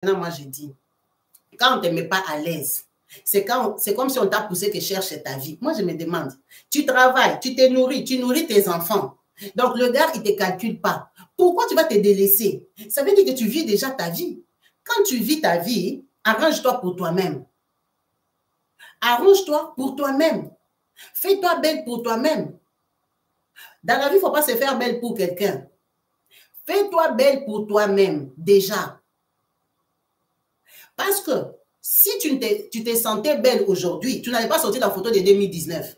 Non, moi, je dis, quand on ne te met pas à l'aise, c'est comme si on t'a poussé que cherche ta vie. Moi, je me demande, tu travailles, tu te nourris, tu nourris tes enfants. Donc, le gars, il ne te calcule pas. Pourquoi tu vas te délaisser? Ça veut dire que tu vis déjà ta vie. Quand tu vis ta vie, arrange-toi pour toi-même. Arrange-toi pour toi-même. Fais-toi belle pour toi-même. Dans la vie, il ne faut pas se faire belle pour quelqu'un. Fais-toi belle pour toi-même, déjà. Parce que si tu te sentais belle aujourd'hui, tu n'allais pas sortir la photo de 2019.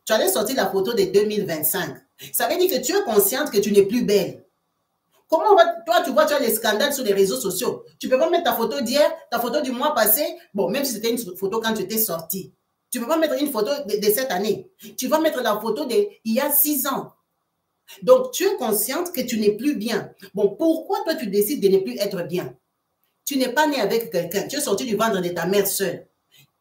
Tu allais sortir la photo de 2025. Ça veut dire que tu es consciente que tu n'es plus belle. Comment toi, tu vois, tu as les scandales sur les réseaux sociaux. Tu ne peux pas mettre ta photo d'hier, ta photo du mois passé. Bon, même si c'était une photo quand tu étais sortie. Tu ne peux pas mettre une photo de cette année. Tu vas mettre la photo d'il y a 6 ans. Donc, tu es consciente que tu n'es plus bien. Bon, pourquoi toi, tu décides de ne plus être bien? Tu n'es pas né avec quelqu'un. Tu es sorti du ventre de ta mère seule.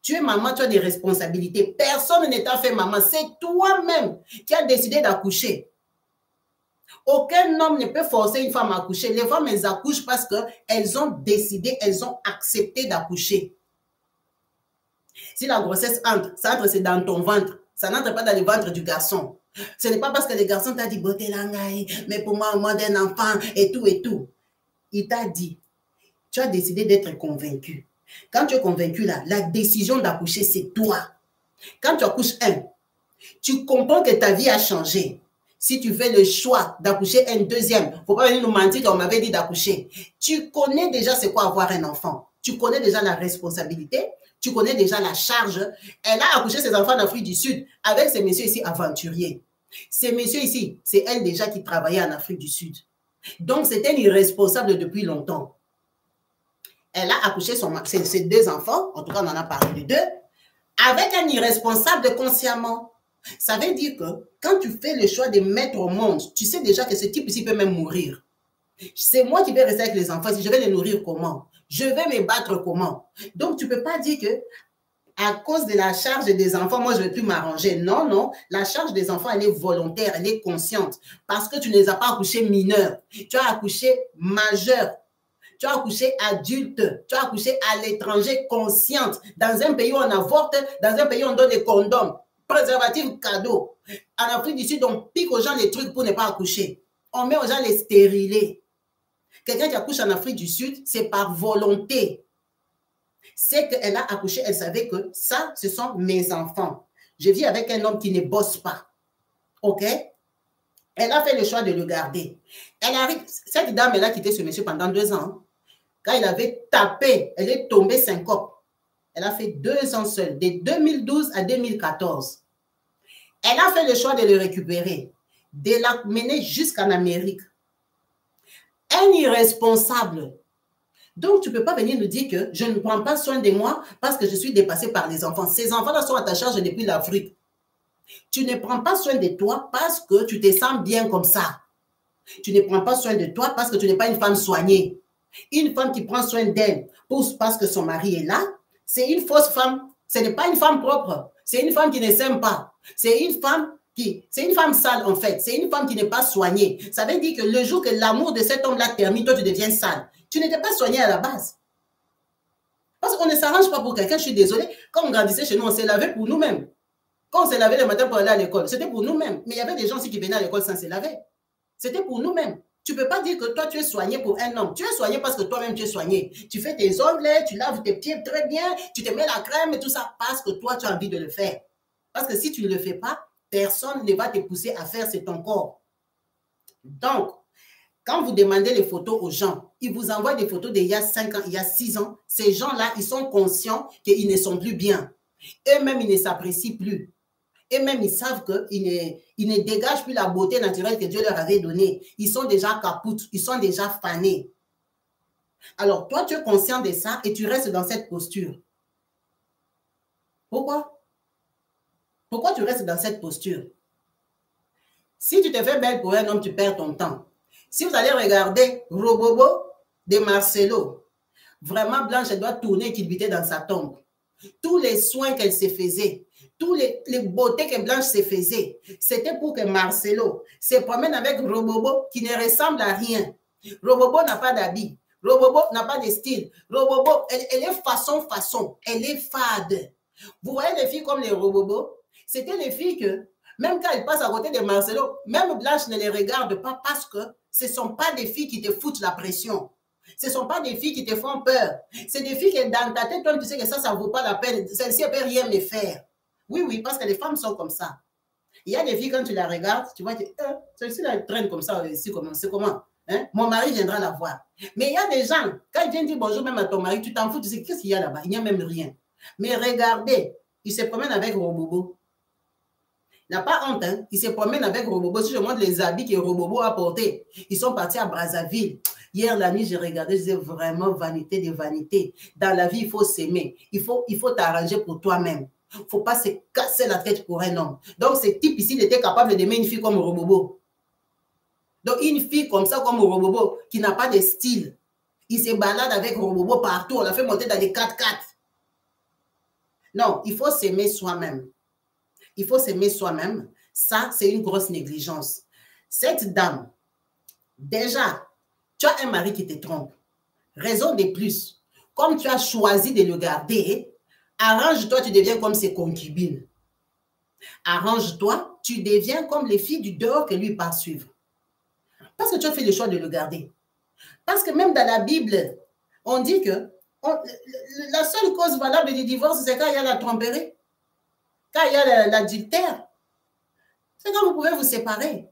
Tu es maman, tu as des responsabilités. Personne ne t'a fait maman. C'est toi-même qui as décidé d'accoucher. Aucun homme ne peut forcer une femme à accoucher. Les femmes, elles accouchent parce qu'elles ont décidé, elles ont accepté d'accoucher. Si la grossesse entre, ça entre, c'est dans ton ventre. Ça n'entre pas dans le ventre du garçon. Ce n'est pas parce que le garçon t'a dit, beauté langaï, mais pour moi, au moins d'un enfant, et tout, et tout. Il t'a dit, tu as décidé d'être convaincu. Quand tu es convaincu, là, la décision d'accoucher, c'est toi. Quand tu accouches un, tu comprends que ta vie a changé. Si tu fais le choix d'accoucher un deuxième, il ne faut pas venir nous mentir qu'on m'avait dit d'accoucher. Tu connais déjà c'est quoi avoir un enfant. Tu connais déjà la responsabilité. Tu connais déjà la charge. Elle a accouché ses enfants en Afrique du Sud avec ces messieurs ici aventuriers. Ces messieurs ici, c'est elle déjà qui travaillait en Afrique du Sud. Donc, c'était une irresponsable depuis longtemps. Elle a accouché ses 2 enfants, en tout cas, on en a parlé de 2, avec un irresponsable consciemment. Ça veut dire que quand tu fais le choix de mettre au monde, tu sais déjà que ce type ici peut même mourir. C'est moi qui vais rester avec les enfants. Si je vais les nourrir comment? Je vais me battre comment? Donc, tu ne peux pas dire que à cause de la charge des enfants, moi, je ne vais plus m'arranger. Non, non. La charge des enfants, elle est volontaire, elle est consciente. Parce que tu ne les as pas accouchés mineurs. Tu as accouché majeurs. Tu as accouché adulte, tu as accouché à l'étranger consciente. Dans un pays où on avorte, dans un pays où on donne des condoms, préservatifs cadeaux. En Afrique du Sud, on pique aux gens les trucs pour ne pas accoucher. On met aux gens les stérilés. Quelqu'un qui accouche en Afrique du Sud, c'est par volonté. C'est qu'elle a accouché, elle savait que ça, ce sont mes enfants. Je vis avec un homme qui ne bosse pas. OK? Elle a fait le choix de le garder. Elle arrive, cette dame, elle a quitté ce monsieur pendant 2 ans. Quand il avait tapé, elle est tombée syncope. Elle a fait 2 ans seule, de 2012 à 2014. Elle a fait le choix de le récupérer, de l'amener jusqu'en Amérique. Un irresponsable. Donc, tu ne peux pas venir nous dire que je ne prends pas soin de moi parce que je suis dépassée par les enfants. Ces enfants-là sont à ta charge depuis l'Afrique. Tu ne prends pas soin de toi parce que tu te sens bien comme ça. Tu ne prends pas soin de toi parce que tu n'es pas une femme soignée. Une femme qui prend soin d'elle parce que son mari est là, c'est une fausse femme. Ce n'est pas une femme propre. C'est une femme qui ne s'aime pas. C'est une femme sale en fait. C'est une femme qui n'est pas soignée. Ça veut dire que le jour que l'amour de cet homme-là termine, toi tu deviens sale. Tu n'étais pas soignée à la base. Parce qu'on ne s'arrange pas pour quelqu'un, je suis désolée. Quand on grandissait chez nous, on s'est lavé pour nous-mêmes. Quand on s'est lavé le matin pour aller à l'école, c'était pour nous-mêmes. Mais il y avait des gens aussi qui venaient à l'école sans se laver. C'était pour nous-mêmes. Tu ne peux pas dire que toi, tu es soigné pour un homme. Tu es soigné parce que toi-même, tu es soigné. Tu fais tes ongles, tu laves tes pieds très bien, tu te mets la crème et tout ça parce que toi, tu as envie de le faire. Parce que si tu ne le fais pas, personne ne va te pousser à faire, c'est ton corps. Donc, quand vous demandez les photos aux gens, ils vous envoient des photos d'il y a 5 ans, il y a 6 ans. Ces gens-là, ils sont conscients qu'ils ne sont plus bien. Eux-mêmes, ils ne s'apprécient plus. Et même, ils savent qu'ils ne dégagent plus la beauté naturelle que Dieu leur avait donnée. Ils sont déjà capoutes, ils sont déjà fanés. Alors, toi, tu es conscient de ça et tu restes dans cette posture. Pourquoi? Pourquoi tu restes dans cette posture? Si tu te fais belle pour un homme, tu perds ton temps. Si vous allez regarder Robobo de Marcelo, vraiment Blanche, elle doit tourner et culbuter dans sa tombe. Tous les soins qu'elle se faisait, toutes les beautés que Blanche se faisait, c'était pour que Marcelo se promène avec Robobo qui ne ressemble à rien. Robobo n'a pas d'habit. Robobo n'a pas de style. Robobo, elle est façon. Elle est fade. Vous voyez les filles comme les Robobo? C'était les filles que, même quand elles passent à côté de Marcelo, même Blanche ne les regarde pas parce que ce ne sont pas des filles qui te foutent la pression. Ce ne sont pas des filles qui te font peur. C'est des filles qui, dans ta tête, toi, tu sais que ça ne vaut pas la peine. Celle-ci, elle ne peut rien me faire. Oui, parce que les femmes sont comme ça. Il y a des filles, quand tu la regardes, tu vois que celle-ci, elle traîne comme ça, ici, c'est comment? Hein? Mon mari viendra la voir. Mais il y a des gens, quand ils viennent dire bonjour même à ton mari, tu t'en fous, tu sais, qu'est-ce qu'il y a là-bas? Il n'y a même rien. Mais regardez, il se promène avec Robobo. Il n'a pas honte, hein? Il se promène avec Robobo. Si je montre les habits que Robobo a portés, ils sont partis à Brazzaville. Hier, la nuit, j'ai regardé, je disais vraiment vanité de vanité. Dans la vie, il faut s'aimer. Il faut t'arranger pour toi-même. Il ne faut pas se casser la tête pour un homme. Donc, ce type ici, il était capable d'aimer une fille comme Robobo. Donc, une fille comme ça, comme Robobo, qui n'a pas de style. Il se balade avec Robobo partout. On l'a fait monter dans les 4x4. Non, il faut s'aimer soi-même. Il faut s'aimer soi-même. Ça, c'est une grosse négligence. Cette dame, déjà, tu as un mari qui te trompe. Raison de plus. Comme tu as choisi de le garder, arrange-toi, tu deviens comme ses concubines. Arrange-toi, tu deviens comme les filles du dehors que lui part suivre. Parce que tu as fait le choix de le garder. Parce que même dans la Bible, on dit que la seule cause valable du divorce, c'est quand il y a la tromperie. Quand il y a l'adultère, c'est quand vous pouvez vous séparer.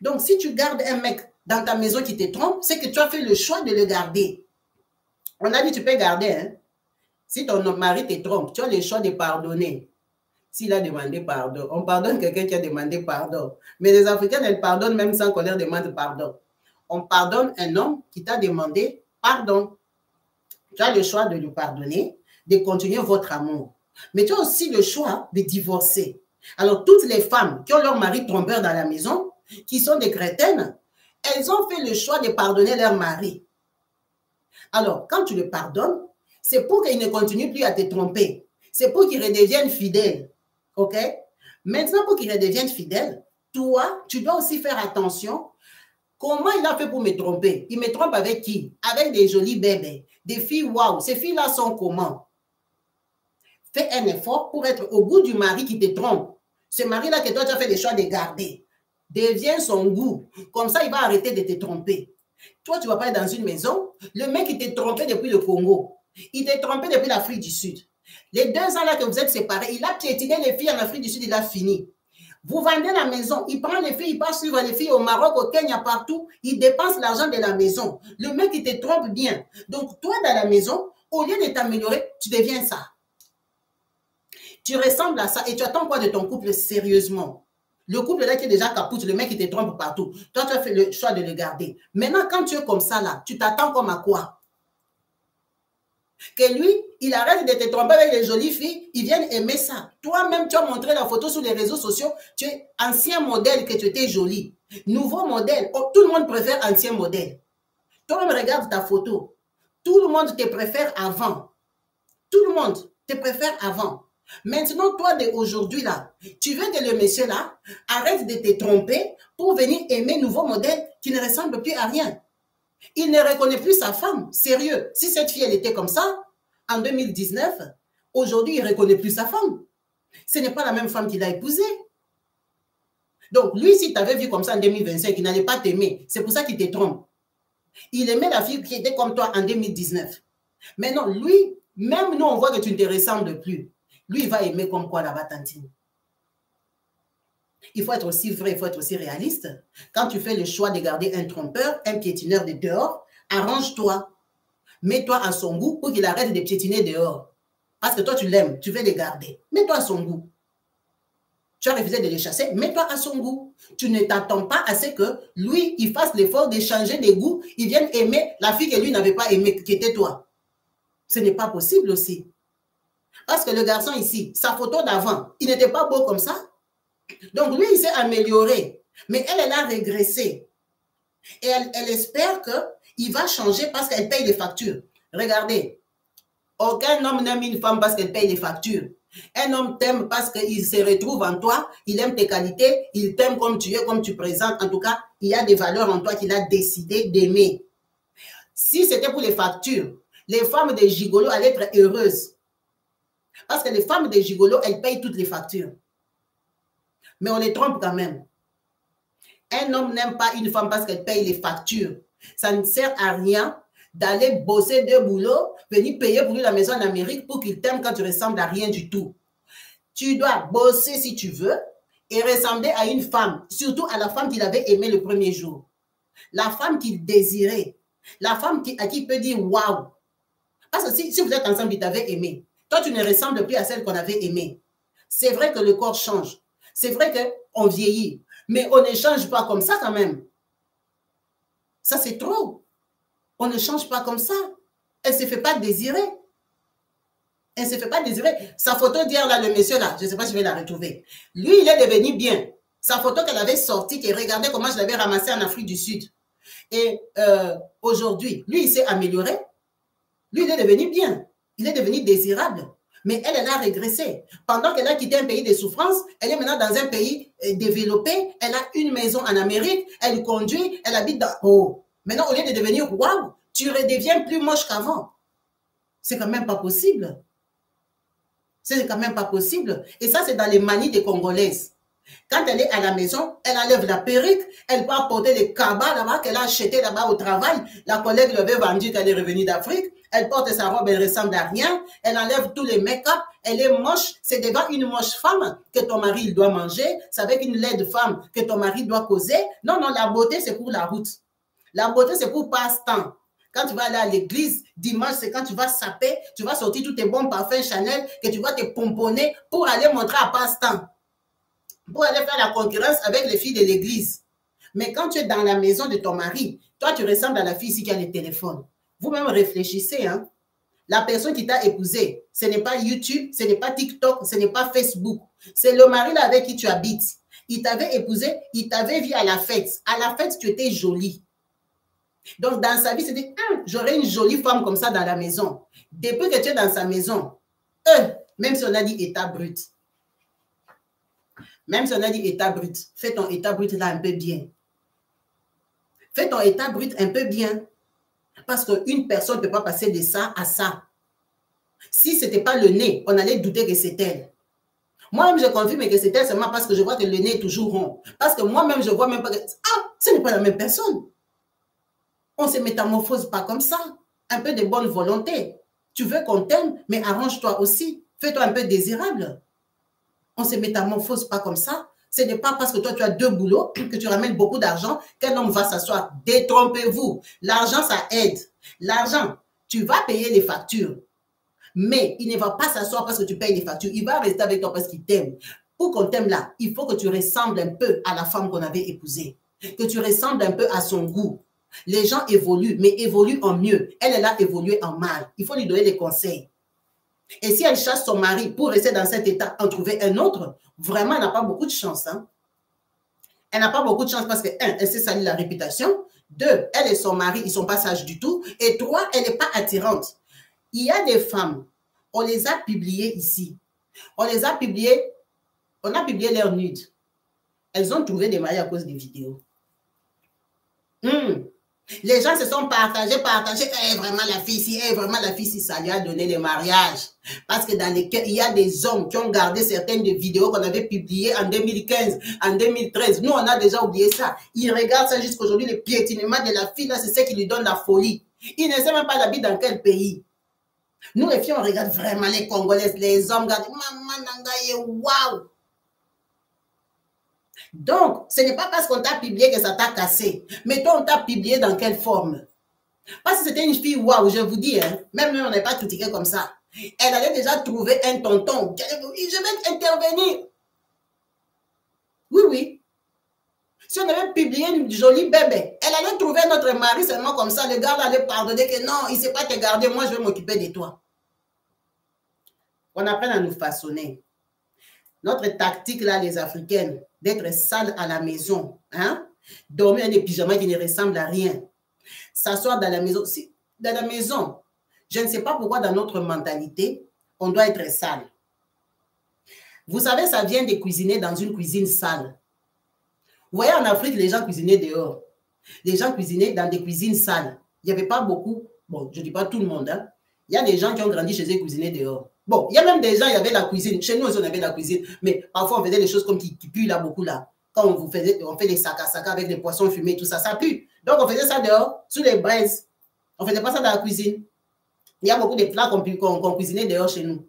Donc, si tu gardes un mec dans ta maison qui te trompe, c'est que tu as fait le choix de le garder. On a dit tu peux garder. Hein? Si ton mari te trompe, tu as le choix de pardonner. S'il a demandé pardon, on pardonne quelqu'un qui a demandé pardon. Mais les Africains, elles pardonnent même sans qu'on leur demande pardon. On pardonne un homme qui t'a demandé pardon. Tu as le choix de lui pardonner, de continuer votre amour. Mais tu as aussi le choix de divorcer. Alors, toutes les femmes qui ont leur mari trompeur dans la maison, qui sont des crétines, elles ont fait le choix de pardonner leur mari. Alors, quand tu le pardonnes, c'est pour qu'il ne continue plus à te tromper. C'est pour qu'il redevienne fidèle. OK? Maintenant, pour qu'il redevienne fidèle, toi, tu dois aussi faire attention. Comment il a fait pour me tromper? Il me trompe avec qui? Avec des jolis bébés. Des filles, waouh, ces filles-là sont comment? Fais un effort pour être au goût du mari qui te trompe. Ce mari-là que toi, tu as fait le choix de garder. Deviens son goût. Comme ça, il va arrêter de te tromper. Toi, tu ne vas pas être dans une maison. Le mec, il t'a trompé depuis le Congo. Il t'a trompé depuis l'Afrique du Sud. Les 2 ans là que vous êtes séparés, il a piétiné les filles en Afrique du Sud, il a fini. Vous vendez la maison, il prend les filles, il part suivre les filles au Maroc, au Kenya, partout. Il dépense l'argent de la maison. Le mec, il te trompe bien. Donc, toi, dans la maison, au lieu de t'améliorer, tu deviens ça. Tu ressembles à ça et tu attends quoi de ton couple sérieusement? Le couple là qui est déjà capoute, le mec qui te trompe partout. Toi, tu as fait le choix de le garder. Maintenant, quand tu es comme ça là, tu t'attends comme à quoi? Que lui, il arrête de te tromper avec les jolies filles, il vient aimer ça. Toi-même, tu as montré la photo sur les réseaux sociaux, tu es ancien modèle que tu étais jolie. Nouveau modèle, oh, tout le monde préfère ancien modèle. Toi-même, regarde ta photo. Tout le monde te préfère avant. Tout le monde te préfère avant. Maintenant, toi, d'aujourd'hui, là, tu veux que le monsieur, là, arrête de te tromper pour venir aimer nouveau modèle qui ne ressemble plus à rien. Il ne reconnaît plus sa femme. Sérieux. Si cette fille, elle était comme ça, en 2019, aujourd'hui, il ne reconnaît plus sa femme. Ce n'est pas la même femme qu'il a épousée. Donc, lui, si tu avais vu comme ça en 2025, il n'allait pas t'aimer. C'est pour ça qu'il te trompe. Il aimait la fille qui était comme toi en 2019. Mais non, lui, même nous, on voit que tu ne te ressembles plus. Lui, il va aimer comme quoi là-bas, Tantine. Il faut être aussi vrai, il faut être aussi réaliste. Quand tu fais le choix de garder un trompeur, un piétineur de dehors, arrange-toi. Mets-toi à son goût pour qu'il arrête de piétiner dehors. Parce que toi, tu l'aimes, tu veux le garder. Mets-toi à son goût. Tu as refusé de le chasser, mets-toi à son goût. Tu ne t'attends pas à ce que lui, il fasse l'effort de changer de goût, il vienne aimer la fille que lui n'avait pas aimée, qui était toi. Ce n'est pas possible aussi. Parce que le garçon ici, sa photo d'avant, il n'était pas beau comme ça. Donc lui, il s'est amélioré. Mais elle, elle a régressé. Et elle espère qu'il va changer parce qu'elle paye les factures. Regardez, aucun homme n'aime une femme parce qu'elle paye les factures. Un homme t'aime parce qu'il se retrouve en toi, il aime tes qualités, il t'aime comme tu es, comme tu présentes. En tout cas, il y a des valeurs en toi qu'il a décidé d'aimer. Si c'était pour les factures, les femmes des gigolos allaient être heureuses. Parce que les femmes des gigolos, elles payent toutes les factures. Mais on les trompe quand même. Un homme n'aime pas une femme parce qu'elle paye les factures. Ça ne sert à rien d'aller bosser 2 boulots, venir payer pour lui la maison en Amérique pour qu'il t'aime quand tu ressembles à rien du tout. Tu dois bosser si tu veux et ressembler à une femme, surtout à la femme qu'il avait aimée le premier jour. La femme qu'il désirait. La femme à qui il peut dire waouh. Parce que si vous êtes ensemble, il t'avait aimé. Toi, tu ne ressembles plus à celle qu'on avait aimée. C'est vrai que le corps change. C'est vrai qu'on vieillit. Mais on ne change pas comme ça quand même. Ça, c'est trop. On ne change pas comme ça. Elle ne se fait pas désirer. Elle ne se fait pas désirer. Sa photo d'hier, là, le monsieur, là, je ne sais pas si je vais la retrouver. Lui, il est devenu bien. Sa photo qu'elle avait sortie, et regardez comment je l'avais ramassée en Afrique du Sud. Et aujourd'hui, lui, il s'est amélioré. Lui, il est devenu bien. Il est devenu désirable. Mais elle a régressé. Pendant qu'elle a quitté un pays de souffrance, elle est maintenant dans un pays développé. Elle a une maison en Amérique. Elle conduit. Elle habite dans... Oh. Maintenant, au lieu de devenir waouh, tu redeviens plus moche qu'avant. C'est quand même pas possible. C'est quand même pas possible. Et ça, c'est dans les manies des Congolaises. Quand elle est à la maison, elle enlève la perruque, elle part porter les cabas là-bas qu'elle a acheté là-bas au travail. La collègue lui avait vendu quand elle est revenue d'Afrique. Elle porte sa robe, elle ressemble à rien. Elle enlève tous les make-up. Elle est moche. C'est devant une moche femme que ton mari il doit manger. C'est avec une laide femme que ton mari doit causer. Non, non, la beauté, c'est pour la route. La beauté, c'est pour passe-temps. Quand tu vas aller à l'église, dimanche, c'est quand tu vas saper, tu vas sortir tous tes bons parfums Chanel, que tu vas te pomponner pour aller montrer à passe-temps. Pour aller faire la concurrence avec les filles de l'église. Mais quand tu es dans la maison de ton mari, toi, tu ressembles à la fille ici qui a le téléphone. Vous-même réfléchissez, hein. La personne qui t'a épousé, ce n'est pas YouTube, ce n'est pas TikTok, ce n'est pas Facebook. C'est le mari là avec qui tu habites. Il t'avait épousé, il t'avait vu à la fête. À la fête, tu étais jolie. Donc, dans sa vie, c'est dit, j'aurais une jolie femme comme ça dans la maison. Depuis que tu es dans sa maison, même si on a dit état brut, même si on a dit état brut, fais ton état brut là un peu bien. Fais ton état brut un peu bien. Parce qu'une personne ne peut pas passer de ça à ça. Si ce n'était pas le nez, on allait douter que c'est elle. Moi-même, je confirme que c'est elle seulement parce que je vois que le nez est toujours rond. Parce que moi-même, je vois même pas que... Ah, ce n'est pas la même personne. On ne se métamorphose pas comme ça. Un peu de bonne volonté. Tu veux qu'on t'aime, mais arrange-toi aussi. Fais-toi un peu désirable. On ne se métamorphose pas comme ça. Ce n'est pas parce que toi, tu as 2 boulots, que tu ramènes beaucoup d'argent, qu'un homme va s'asseoir. Détrompez-vous. L'argent, ça aide. L'argent, tu vas payer les factures. Mais il ne va pas s'asseoir parce que tu payes les factures. Il va rester avec toi parce qu'il t'aime. Pour qu'on t'aime là, il faut que tu ressembles un peu à la femme qu'on avait épousée. Que tu ressembles un peu à son goût. Les gens évoluent, mais évoluent en mieux. Elle a évolué en mal. Il faut lui donner des conseils. Et si elle chasse son mari pour rester dans cet état, en trouver un autre, vraiment, elle n'a pas beaucoup de chance. Hein? Elle n'a pas beaucoup de chance parce que, 1, elle s'est salie la réputation. 2, elle et son mari, ils ne sont pas sages du tout. Et 3, elle n'est pas attirante. Il y a des femmes, on les a publiées ici. On a publié leurs nudes. Elles ont trouvé des maris à cause des vidéos. Les gens se sont partagés. Vraiment la fille ici, vraiment la fille ici, ça lui a donné le mariage. Parce que dans lesquels il y a des hommes qui ont gardé certaines des vidéos qu'on avait publiées en 2015, en 2013. Nous, on a déjà oublié ça. Ils regardent ça jusqu'à aujourd'hui, le piétinement de la fille, là, c'est ce qui lui donne la folie. Il ne sait même pas l'habit dans quel pays. Nous, les filles, on regarde vraiment les Congolaises, les hommes, regardent, maman, nangaye, waouh! Donc, ce n'est pas parce qu'on t'a publié que ça t'a cassé. Mais toi, on t'a publié dans quelle forme? Parce que c'était une fille, waouh, je vous dis, hein, même on n'est pas critiqué comme ça. Elle allait déjà trouver un tonton. Je vais intervenir. Oui, oui. Si on avait publié une jolie bébé, elle allait trouver notre mari seulement comme ça. Le gars allait pardonner que non, il ne sait pas te garder, moi je vais m'occuper de toi. On apprend à nous façonner. Notre tactique, là, les Africaines, d'être sales à la maison, hein? Dormir dans des pyjamas qui ne ressemblent à rien. S'asseoir dans la maison. Si, dans la maison, je ne sais pas pourquoi dans notre mentalité, on doit être sale. Vous savez, ça vient de cuisiner dans une cuisine sale. Vous voyez, en Afrique, les gens cuisinaient dehors. Les gens cuisinaient dans des cuisines sales. il n'y avait pas beaucoup, bon, je ne dis pas tout le monde, hein. Il y a des gens qui ont grandi chez eux cuisiner dehors. Bon, il y a même des gens, il y avait la cuisine. Chez nous aussi, on avait la cuisine. Mais parfois, on faisait des choses comme qui puent là, beaucoup là. Quand on fait des saka avec des poissons fumés, tout ça, ça pue. Donc, on faisait ça dehors, sous les braises. On ne faisait pas ça dans la cuisine. Il y a beaucoup de plats qu'on cuisinait dehors chez nous.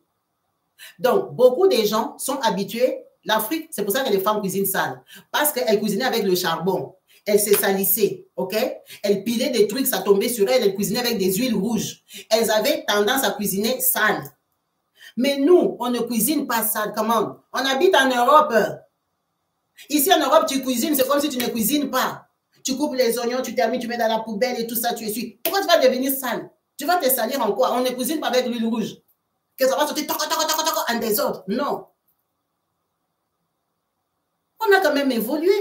Donc, beaucoup de gens sont habitués. L'Afrique, c'est pour ça que les femmes cuisinent sales. Parce qu'elles cuisinaient avec le charbon. Elles se salissaient, ok? Elles pilaient des trucs, ça tombait sur elles. Elles cuisinaient avec des huiles rouges. Elles avaient tendance à cuisiner sale. Mais nous, on ne cuisine pas sale. Comment? On habite en Europe. Ici, en Europe, tu cuisines, c'est comme si tu ne cuisines pas. Tu coupes les oignons, tu termines, tu mets dans la poubelle et tout ça, tu essuies. Pourquoi tu vas devenir sale? Tu vas te salir en quoi? On ne cuisine pas avec l'huile rouge. Que ça va sortir en désordre. Non. On a quand même évolué.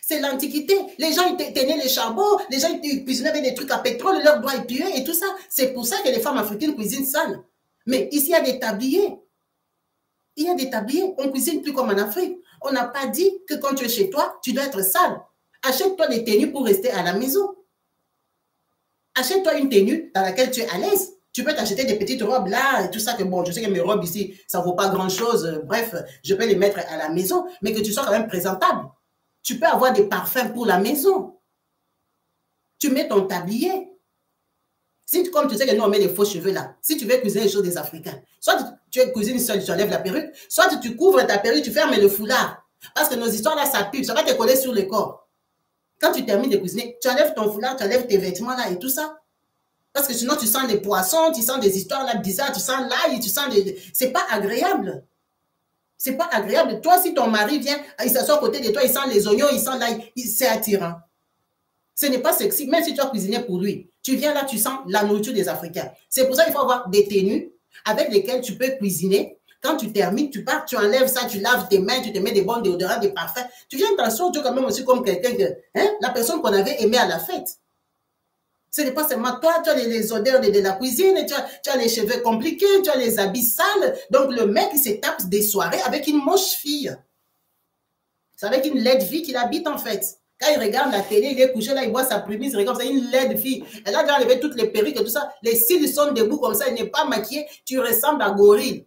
C'est l'Antiquité. Les gens tenaient les charbons, les gens cuisinaient avec des trucs à pétrole, leurs doigts puaient et tout ça. C'est pour ça que les femmes africaines cuisinent sale. Mais ici, il y a des tabliers. Il y a des tabliers. On ne cuisine plus comme en Afrique. On n'a pas dit que quand tu es chez toi, tu dois être sale. Achète-toi des tenues pour rester à la maison. Achète-toi une tenue dans laquelle tu es à l'aise. Tu peux t'acheter des petites robes là et tout ça. Que bon, je sais que mes robes ici, ça ne vaut pas grand-chose. Bref, je peux les mettre à la maison, mais que tu sois quand même présentable. Tu peux avoir des parfums pour la maison. Tu mets ton tablier. Si, comme tu sais que nous, on met les faux cheveux là, si tu veux cuisiner les choses des Africains, soit tu cuisines seul, tu enlèves la perruque, soit tu couvres ta perruque, tu fermes le foulard. Parce que nos histoires là, ça pue, ça va te coller sur le corps. Quand tu termines de cuisiner, tu enlèves ton foulard, tu enlèves tes vêtements là et tout ça. Parce que sinon, tu sens des poissons, tu sens des histoires là bizarres, tu sens l'ail, tu sens des... C'est pas agréable. C'est pas agréable. Toi, si ton mari vient, il s'assoit à côté de toi, il sent les oignons, il sent l'ail, c'est attirant. Ce n'est pas sexy, même si tu as cuisiné pour lui. Tu viens là, tu sens la nourriture des Africains. C'est pour ça qu'il faut avoir des tenues avec lesquelles tu peux cuisiner. Quand tu termines, tu pars, tu enlèves ça, tu laves tes mains, tu te mets des bons déodorants, des parfums. Tu viens t'en sortir quand même aussi comme quelqu'un que, hein, la personne qu'on avait aimée à la fête. Ce n'est pas seulement toi, tu as les odeurs de la cuisine, tu as les cheveux compliqués, tu as les habits sales. Donc le mec, il se tape des soirées avec une moche fille. C'est avec une laide fille qu'il habite en fait. Quand il regarde la télé, il est couché là, il boit sa prémisse, il regarde, c'est une laide fille. Elle a déjà enlevé toutes les perruques et tout ça. Les cils sont debout comme ça, il n'est pas maquillé. Tu ressembles à gorille.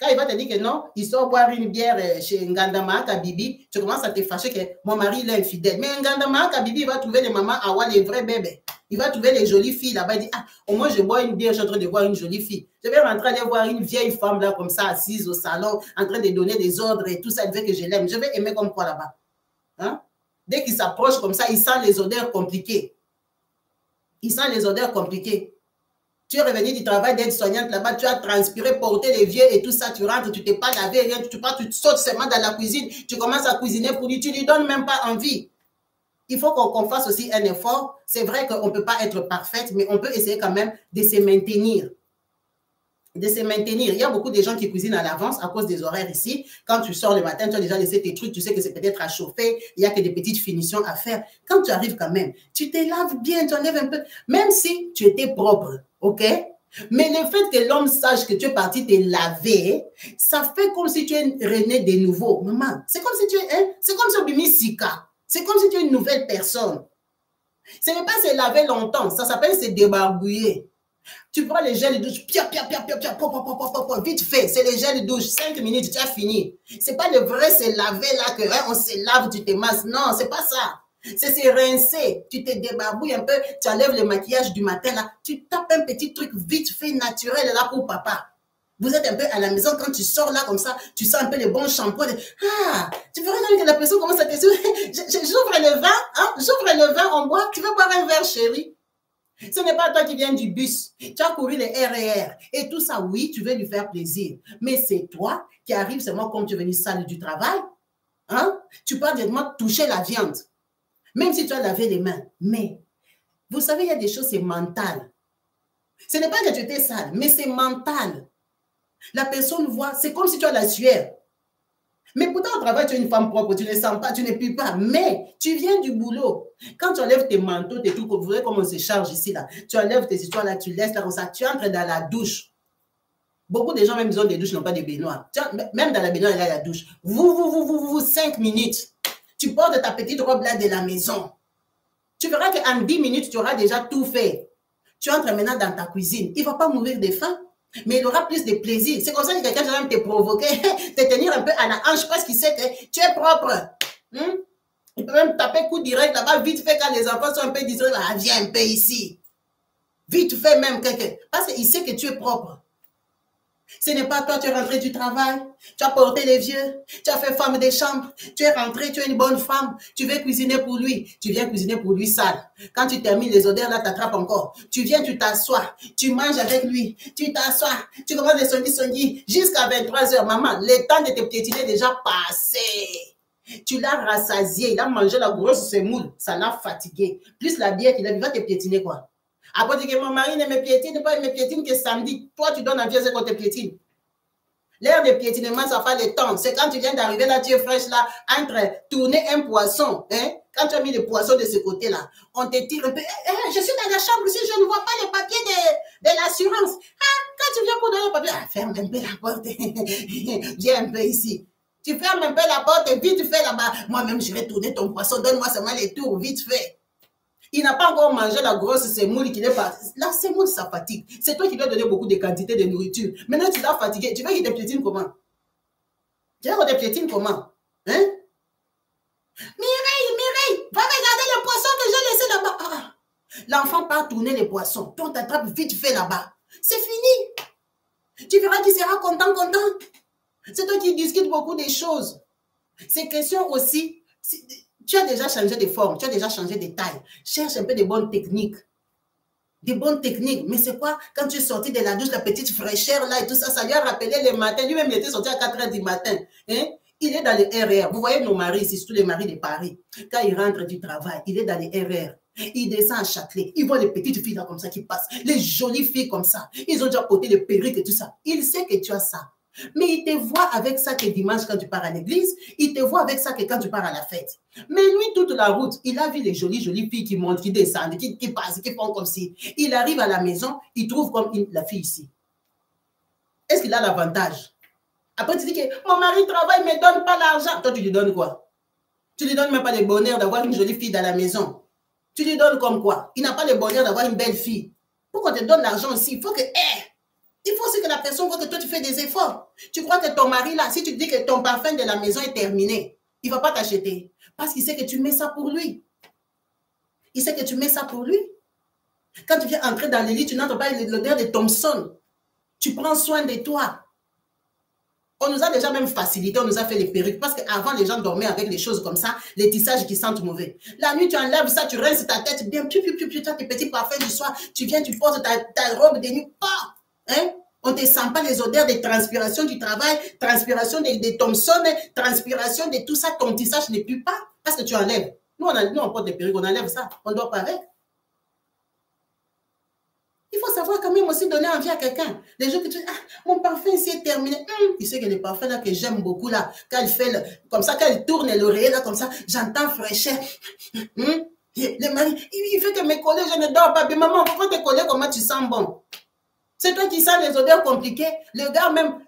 Quand il va te dire que non, il sort boire une bière chez Ngandama Kabibi, tu commences à te fâcher que mon mari il est infidèle. Mais Ngandama Kabibi, il va trouver les mamans Awa, les vrais bébés. Il va trouver les jolies filles là-bas. Il dit, ah, au moins je bois une bière, je suis en train de voir une jolie fille. Je vais rentrer aller voir une vieille femme là, comme ça, assise au salon, en train de donner des ordres et tout ça. Elle veut que je l'aime. Je vais aimer comme quoi là-bas. Hein? Dès qu'il s'approche comme ça, il sent les odeurs compliquées. Il sent les odeurs compliquées. Tu es revenu du travail d'aide-soignante là-bas, tu as transpiré, porté les vieux et tout ça, tu rentres, tu ne t'es pas lavé, rien, tu sautes seulement dans la cuisine, tu commences à cuisiner pour lui, tu ne lui donnes même pas envie. Il faut qu'on fasse aussi un effort. C'est vrai qu'on ne peut pas être parfaite, mais on peut essayer quand même de se maintenir. Il y a beaucoup de gens qui cuisinent à l'avance à cause des horaires ici. Quand tu sors le matin, tu as déjà laissé tes trucs, tu sais que c'est peut-être à chauffer, il n'y a que des petites finitions à faire. Quand tu arrives quand même, tu te laves bien, tu enlèves un peu, même si tu étais propre, ok? Mais le fait que l'homme sache que tu es parti te laver, ça fait comme si tu es rené de nouveau. Maman, c'est comme si tu es, hein? C'est comme si tu es Sika. C'est comme si tu es une nouvelle personne. Ce n'est pas se laver longtemps, ça s'appelle se débarbouiller. Tu prends les gels de douche, vite fait, c'est les gels de douche, 5 minutes, tu as fini. C'est pas le vrai se laver là que hein, on se lave, tu te masses. Non, c'est pas ça. C'est se rincer, tu te débarbouilles un peu, tu enlèves le maquillage du matin là, tu tapes un petit truc vite fait, naturel là pour papa. Vous êtes un peu à la maison, quand tu sors là comme ça, tu sens un peu les bons shampoings. Ah, tu verras que la personne commence à te dire, j'ouvre le vin, hein, j'ouvre le vin, on boit, tu veux boire un verre chéri? Ce n'est pas toi qui viens du bus, tu as couru les RER et tout ça, oui, tu veux lui faire plaisir. Mais c'est toi qui arrives seulement comme tu es venu sale du travail, hein? Tu peux directement toucher la viande, même si tu as lavé les mains. Mais, vous savez, il y a des choses, c'est mental. Ce n'est pas que tu étais sale, mais c'est mental. La personne voit, c'est comme si tu as la sueur. Mais pourtant, au travail, tu es une femme propre, tu ne sens pas, tu ne pues pas. Mais tu viens du boulot. Quand tu enlèves tes manteaux, tes trucs, vous voyez comment on se charge ici, là. Tu enlèves tes histoires, là, tu laisses là, comme ça. Tu entres dans la douche. Beaucoup de gens, même ils ont des douches, n'ont pas de baignoires. Même dans la baignoire, il y a la douche. Vous, 5 minutes. Tu portes ta petite robe là de la maison. Tu verras qu'en 10 minutes, tu auras déjà tout fait. Tu entres maintenant dans ta cuisine. Il ne va pas mourir de faim, mais il aura plus de plaisir. C'est comme ça que quelqu'un va même te provoquer, te tenir un peu à la hanche parce qu'il sait que tu es propre. Il peut même taper coup direct là-bas, vite fait, quand les enfants sont un peu distraits. Ah, viens un peu ici. Vite fait même quelqu'un. Parce qu'il sait que tu es propre. Ce n'est pas toi, tu es rentré du travail, tu as porté les vieux, tu as fait femme de chambre, tu es rentré, tu es une bonne femme, tu veux cuisiner pour lui, tu viens cuisiner pour lui sale. Quand tu termines, les odeurs là t'attrapent encore. Tu viens, tu t'assois, tu manges avec lui, tu t'assois, tu commences les songi jusqu'à 23h. Maman, le temps de te piétiner est déjà passé. Tu l'as rassasié, il a mangé la grosse semoule, ça l'a fatigué. Plus la bière qu'il a, il va te piétiner quoi? Après, tu dis que mon mari ne me piétine pas, il me piétine que samedi. Toi, tu donnes envie à ce qu'on te piétine. L'heure de piétinement, ça fait le temps. C'est quand tu viens d'arriver là, tu es fraîche là, entre tourner un poisson. Hein? Quand tu as mis le poisson de ce côté-là, on te tire un peu. Je suis dans la chambre ici, je ne vois pas les papiers de l'assurance. Ah, quand tu viens pour donner le papier, ferme un peu la porte. Viens un peu ici. Tu fermes un peu la porte et vite fait là-bas. Moi-même, je vais tourner ton poisson. Donne-moi seulement les tours, vite fait. Il n'a pas encore mangé la grosse semoule qui n'est pas... La semoule, ça fatigue. C'est toi qui dois donner beaucoup de quantité de nourriture. Maintenant, tu l'as fatigué. Tu veux qu'il te piétine comment? Tu veux qu'il te piétine comment? Hein? Mireille, va regarder le poisson que j'ai laissé là-bas. Ah. L'enfant part tourner les poissons. Toi, t'attrapes vite fait là-bas. C'est fini. Tu verras qu'il sera content. C'est toi qui discutes beaucoup des choses. C'est question aussi... Tu as déjà changé de forme, tu as déjà changé de taille. Cherche un peu de bonnes techniques. Des bonnes techniques. Mais c'est quoi? Quand tu es sorti de la douche, la petite fraîcheur là et tout ça, ça lui a rappelé le matin. Lui-même, il était sorti à 4h du matin. Hein? Il est dans les RR. Vous voyez nos maris, c'est surtout les maris de Paris. Quand ils rentrent du travail, il est dans les RR. Il descend à Châtelet. Il voit les petites filles là comme ça qui passent. Les jolies filles comme ça. Ils ont déjà porté les perruques et tout ça. Il sait que tu as ça. Mais il te voit avec ça que dimanche quand tu pars à l'église, il te voit avec ça que quand tu pars à la fête. Mais lui, toute la route, il a vu les jolies filles qui montent, qui descendent, qui passent, qui font comme si. Il arrive à la maison, il trouve comme la fille ici. Est-ce qu'il a l'avantage? Après, tu dis que mon mari travaille, ne me donne pas l'argent. Toi, tu lui donnes quoi? Tu lui donnes même pas le bonheur d'avoir une jolie fille dans la maison. Tu lui donnes comme quoi? Il n'a pas le bonheur d'avoir une belle fille. Pourquoi on te donne l'argent aussi? Il faut que... il faut aussi que la personne voit que toi, tu fais des efforts. Tu crois que ton mari, là, si tu dis que ton parfum de la maison est terminé, il ne va pas t'acheter. Parce qu'il sait que tu mets ça pour lui. Il sait que tu mets ça pour lui. Quand tu viens entrer dans le lit, tu n'entres pas l'odeur de Thompson. Tu prends soin de toi. On nous a déjà même facilité, on nous a fait les perruques. Parce qu'avant, les gens dormaient avec des choses comme ça, les tissages qui sentent mauvais. La nuit, tu enlèves ça, tu rinces ta tête bien, tu as tes petits parfums du soir, tu viens, tu portes ta robe de nuit. Hein? On ne te sent pas les odeurs de transpiration du travail, transpiration de Thompson, transpiration de tout ça, ton tissage ne pue pas parce que tu enlèves. Nous, on porte des perruques, on enlève ça, on ne dort pas avec. Il faut savoir quand même aussi donner envie à quelqu'un. Les gens qui disent, ah, mon parfum ici est terminé. Tu sais que les parfums là que j'aime beaucoup là, quand elle fait, comme ça, quand elle tourne l'oreiller là, comme ça, j'entends fraîcheur. Le mari, il fait que mes collègues, je ne dors pas. Mais maman, pourquoi te coller comment tu sens bon? C'est toi qui sens les odeurs compliquées. Le gars même,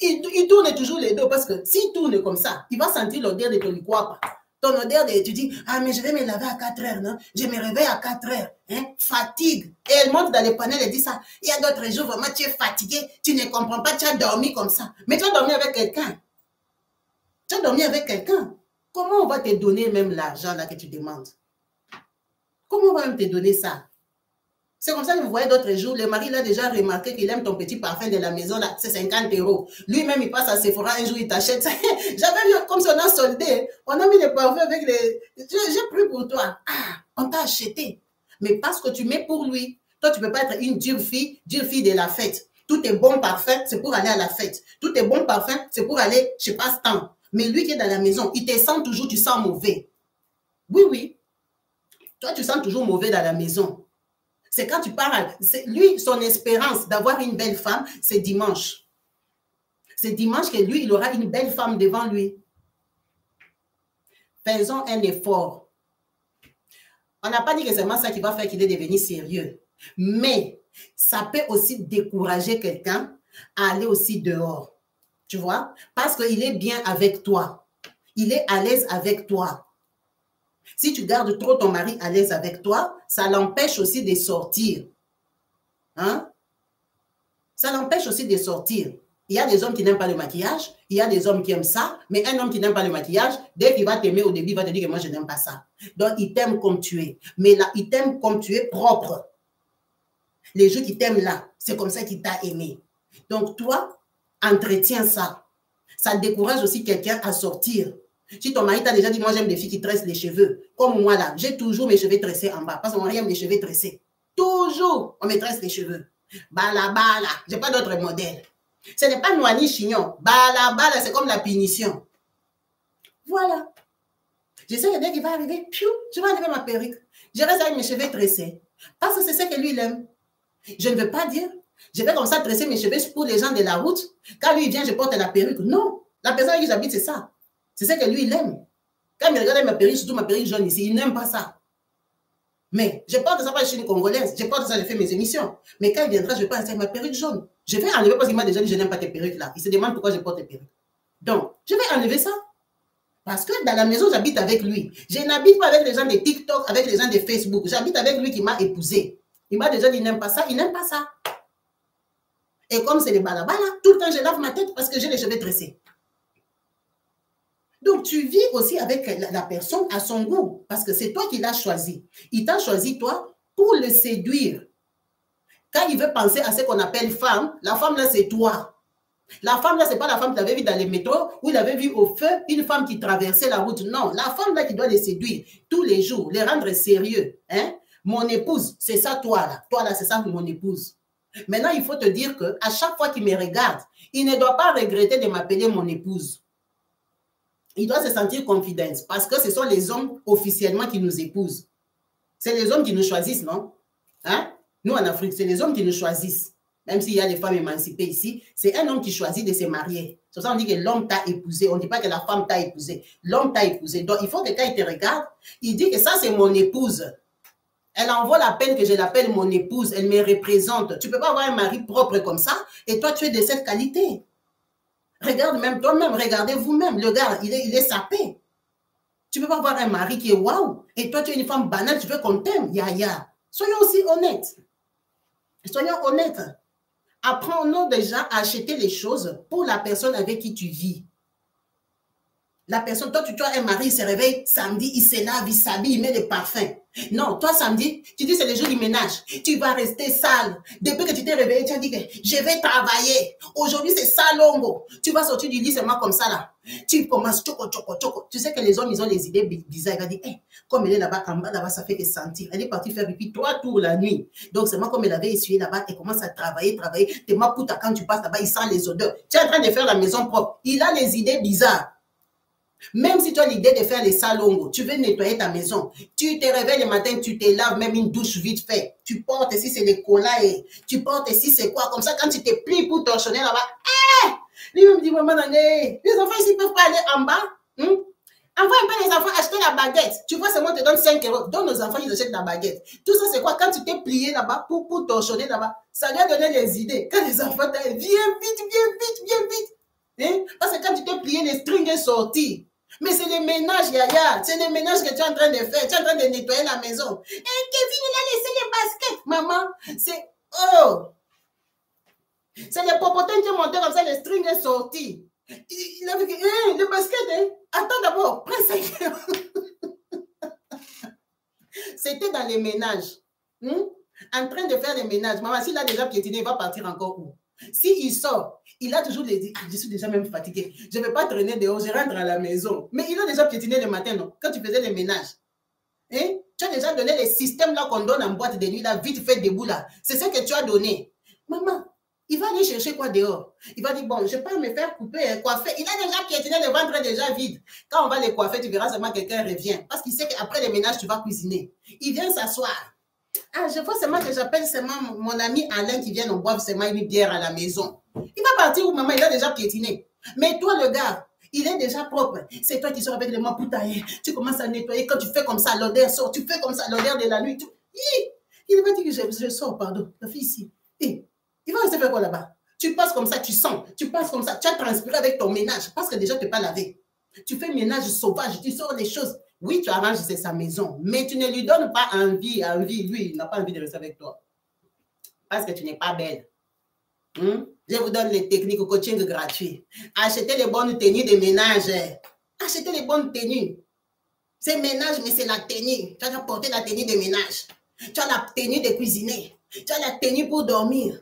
il tourne toujours les dos parce que s'il tourne comme ça, il va sentir l'odeur de ton liquide. Ton odeur de, tu dis, ah mais je vais me laver à 4 heures, non? Je me réveille à 4 heures. Hein? Fatigue. Et elle monte dans les panels et dit ça. Il y a d'autres jours, vraiment, tu es fatigué, tu ne comprends pas, tu as dormi comme ça. Mais tu as dormi avec quelqu'un. Tu as dormi avec quelqu'un. Comment on va te donner même l'argent là que tu demandes? Comment on va même te donner ça? C'est comme ça que vous voyez d'autres jours, le mari l'a déjà remarqué qu'il aime ton petit parfum de la maison, là, c'est 50 €. Lui-même, il passe à Sephora, un jour, il t'achète ça. J'avais vu comme si on a soldé, on a mis les parfums avec les... J'ai pris pour toi. Ah, on t'a acheté. Mais parce que tu mets pour lui, toi, tu ne peux pas être une dure fille de la fête. Tout est bon parfum, c'est pour aller à la fête. Tout est bon parfum, c'est pour aller, je sais pas, ce temps. Mais lui qui est dans la maison, il te sent toujours, tu sens mauvais. Oui, oui. Toi, tu sens toujours mauvais dans la maison. C'est quand tu parles. Lui, son espérance d'avoir une belle femme, c'est dimanche. C'est dimanche que lui, il aura une belle femme devant lui. Faisons un effort. On n'a pas dit que c'est seulement ça qui va faire qu'il est devenu sérieux. Mais ça peut aussi décourager quelqu'un à aller aussi dehors. Tu vois? Parce qu'il est bien avec toi. Il est à l'aise avec toi. Si tu gardes trop ton mari à l'aise avec toi, ça l'empêche aussi de sortir. Hein? Ça l'empêche aussi de sortir. Il y a des hommes qui n'aiment pas le maquillage, il y a des hommes qui aiment ça, mais un homme qui n'aime pas le maquillage, dès qu'il va t'aimer au début, il va te dire que moi, je n'aime pas ça. Donc, il t'aime comme tu es. Mais là, il t'aime comme tu es propre. Les gens qui t'aiment là, c'est comme ça qu'il t'a aimé. Donc, toi, entretiens ça. Ça décourage aussi quelqu'un à sortir. Si ton mari t'a déjà dit, moi, j'aime des filles qui tressent les cheveux, comme moi là, j'ai toujours mes cheveux tressés en bas, parce que mon mari aime les cheveux tressés. Toujours, on me tresse les cheveux. Bala, bala, je n'ai pas d'autre modèle. Ce n'est pas noir ni chignon. Bala, bala, c'est comme la punition. Voilà. Je sais que dès qu'il va arriver, piou, je vais enlever ma perruque. Je reste avec mes cheveux tressés. Parce que c'est ce que lui, il aime. Je ne veux pas dire, je vais comme ça tresser mes cheveux pour les gens de la route. Quand lui, il vient, je porte la perruque. Non. La personne avec qui j'habite, c'est ça. C'est ce que lui, il aime. Quand il regarde ma perruque, surtout ma perruque jaune ici, il n'aime pas ça. Mais je porte ça parce que je suis une Congolaise. Je porte ça, je fais mes émissions. Mais quand il viendra, je vais pas avec ma perruque jaune. Je vais enlever parce qu'il m'a déjà dit je n'aime pas tes perruques là. Il se demande pourquoi je porte tes perruques. Donc, je vais enlever ça. Parce que dans la maison, j'habite avec lui. Je n'habite pas avec les gens de TikTok, avec les gens de Facebook. J'habite avec lui qui m'a épousé. Il m'a déjà dit il n'aime pas ça, il n'aime pas ça. Et comme c'est les balabala, tout le temps je lave ma tête parce que j'ai les cheveux tressés. Donc, tu vis aussi avec la personne à son goût, parce que c'est toi qui l'as choisi. Il t'a choisi, toi, pour le séduire. Quand il veut penser à ce qu'on appelle femme, la femme, là, c'est toi. La femme, là, ce n'est pas la femme qu'il avait vue dans les métros, où il avait vu au feu une femme qui traversait la route. Non, la femme, là, qui doit les séduire tous les jours, les rendre sérieux. Hein? Mon épouse, c'est ça, toi, là. Toi, là, c'est ça, mon épouse. Maintenant, il faut te dire qu'à chaque fois qu'il me regarde, il ne doit pas regretter de m'appeler mon épouse. Il doit se sentir confident parce que ce sont les hommes officiellement qui nous épousent. C'est les hommes qui nous choisissent, non? Hein? Nous, en Afrique, c'est les hommes qui nous choisissent. Même s'il y a des femmes émancipées ici, c'est un homme qui choisit de se marier. C'est pour ça qu'on dit que l'homme t'a épousé. On ne dit pas que la femme t'a épousé. L'homme t'a épousé. Donc, il faut que quand il te regarde, il dit que ça, c'est mon épouse. Elle en vaut la peine que je l'appelle mon épouse. Elle me représente. Tu ne peux pas avoir un mari propre comme ça et toi, tu es de cette qualité. Regarde même toi-même, regardez vous-même. Le gars, il est sapé. Tu ne peux pas avoir un mari qui est waouh. Et toi, tu es une femme banale, tu veux qu'on t'aime. Ya. Soyons aussi honnêtes. Soyons honnêtes. Apprenons déjà à acheter les choses pour la personne avec qui tu vis. La personne, toi, tu as un mari, il se réveille samedi, il se lave, il s'habille, il met des parfums. Non, toi, samedi, tu dis c'est le jour du ménage. Tu vas rester sale. Depuis que tu t'es réveillé, tu as dit que je vais travailler. Aujourd'hui, c'est salongo. Tu vas sortir du lit seulement comme ça, là. Tu commences, choco. Tu sais que les hommes, ils ont des idées bizarres. Il va dire, hey, comme elle est là-bas, en bas, là-bas, ça fait que sentir. Elle est partie faire pipi 3 tours la nuit. Donc, seulement comme elle avait essuyé là-bas, elle commence à travailler. T'es ma puta, quand tu passes là-bas, il sent les odeurs. Tu es en train de faire la maison propre. Il a les idées bizarres. Même si tu as l'idée de faire les salongos, tu veux nettoyer ta maison, tu te réveilles le matin, tu te laves même une douche vite fait, tu portes si c'est les collages, tu portes si c'est quoi, comme ça quand tu te plies pour torchonner là-bas, lui me dit, maman, les enfants ici ne peuvent pas aller en bas, envoie un peu les enfants acheter la baguette, tu vois, c'est moi qui te donne 5 €, donne aux enfants, ils achètent la baguette, tout ça c'est quoi, quand tu t'es plié là-bas pour torchonner là-bas, ça lui a donné les idées, quand les enfants t'aiment, viens vite, hein? Parce que quand tu t'es plié, les strings sont sortis. Mais c'est le ménage, Yaya. C'est le ménage que tu es en train de faire. Tu es en train de nettoyer la maison. Et Kevin, il a laissé les baskets. Maman, c'est... Oh! C'est le popotin qui est monté comme ça, le string est sorti. Il a vu que... le basket, hein? Attends d'abord. Prends 5 €. C'était dans les ménages. En train de faire les ménages. Maman, s'il a déjà piétiné, il va partir encore où? S'il sort, il a toujours les... je suis déjà même fatiguée. Je ne vais pas traîner dehors, je rentre à la maison. Mais il a déjà piétiné le matin, non? Quand tu faisais les ménages. Hein? Tu as déjà donné les systèmes là qu'on donne en boîte de nuit, là, vite fait debout là. C'est ce que tu as donné. Maman, il va aller chercher quoi dehors? Il va dire, bon, je peux me faire couper, coiffer. Il a déjà piétiné, le ventre est déjà vide. Quand on va les coiffer, tu verras seulement quelqu'un revient. Parce qu'il sait qu'après les ménages, tu vas cuisiner. Il vient s'asseoir. Je vois seulement que j'appelle seulement mon ami Alain qui vient nous boire seulement une bière à la maison. Il va partir où, maman? Il a déjà piétiné. Mais toi, le gars, il est déjà propre. C'est toi qui sors avec les mains poutaillées. Tu commences à nettoyer. Quand tu fais comme ça, l'odeur sort. Tu fais comme ça, l'odeur de la nuit. Il va dire que je sors, pardon. La fille ici. Il va rester faire quoi là-bas? Tu passes comme ça, tu sens. Tu passes comme ça. Tu as transpiré avec ton ménage parce que déjà, tu n'es pas lavé. Tu fais ménage sauvage. Tu sors des choses. Oui, tu arranges, c'est sa maison, mais tu ne lui donnes pas envie. Lui, il n'a pas envie de rester avec toi. Parce que tu n'es pas belle. Je vous donne les techniques au coaching gratuit. Achetez les bonnes tenues de ménage. Achetez les bonnes tenues. C'est ménage, mais c'est la tenue. Tu as porté la tenue de ménage. Tu as la tenue de cuisiner. Tu as la tenue pour dormir.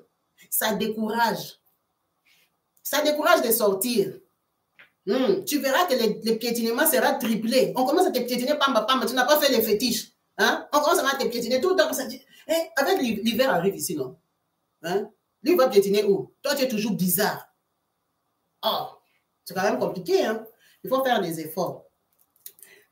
Ça décourage. Ça décourage de sortir. Tu verras que le piétinement sera triplé. On commence à te piétiner, pamba, tu n'as pas fait les fétiches. Hein? On commence à te piétiner tout le temps. Avec l'hiver arrive ici, non? Hein? Lui, il va piétiner où? Toi, tu es toujours bizarre. Oh, c'est quand même compliqué. Hein? Il faut faire des efforts.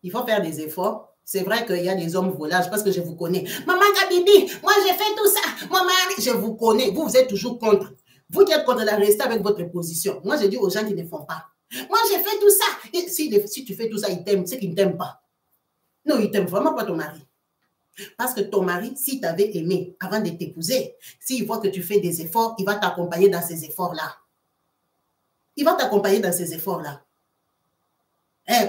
Il faut faire des efforts. C'est vrai qu'il y a des hommes volages parce que je vous connais. Maman Gabibi, moi j'ai fait tout ça. Mon mari, je vous connais. Vous êtes toujours contre. Vous qui êtes contre la rester avec votre position. Moi, je dis aux gens qui ne font pas. Moi, j'ai fait tout ça. Et si tu fais tout ça, il t'aime. C'est qu'il ne t'aime pas. Non, il ne t'aime vraiment pas ton mari. Parce que ton mari, s'il t'avait aimé avant de t'épouser, s'il voit que tu fais des efforts, il va t'accompagner dans ces efforts-là. Il va t'accompagner dans ces efforts-là.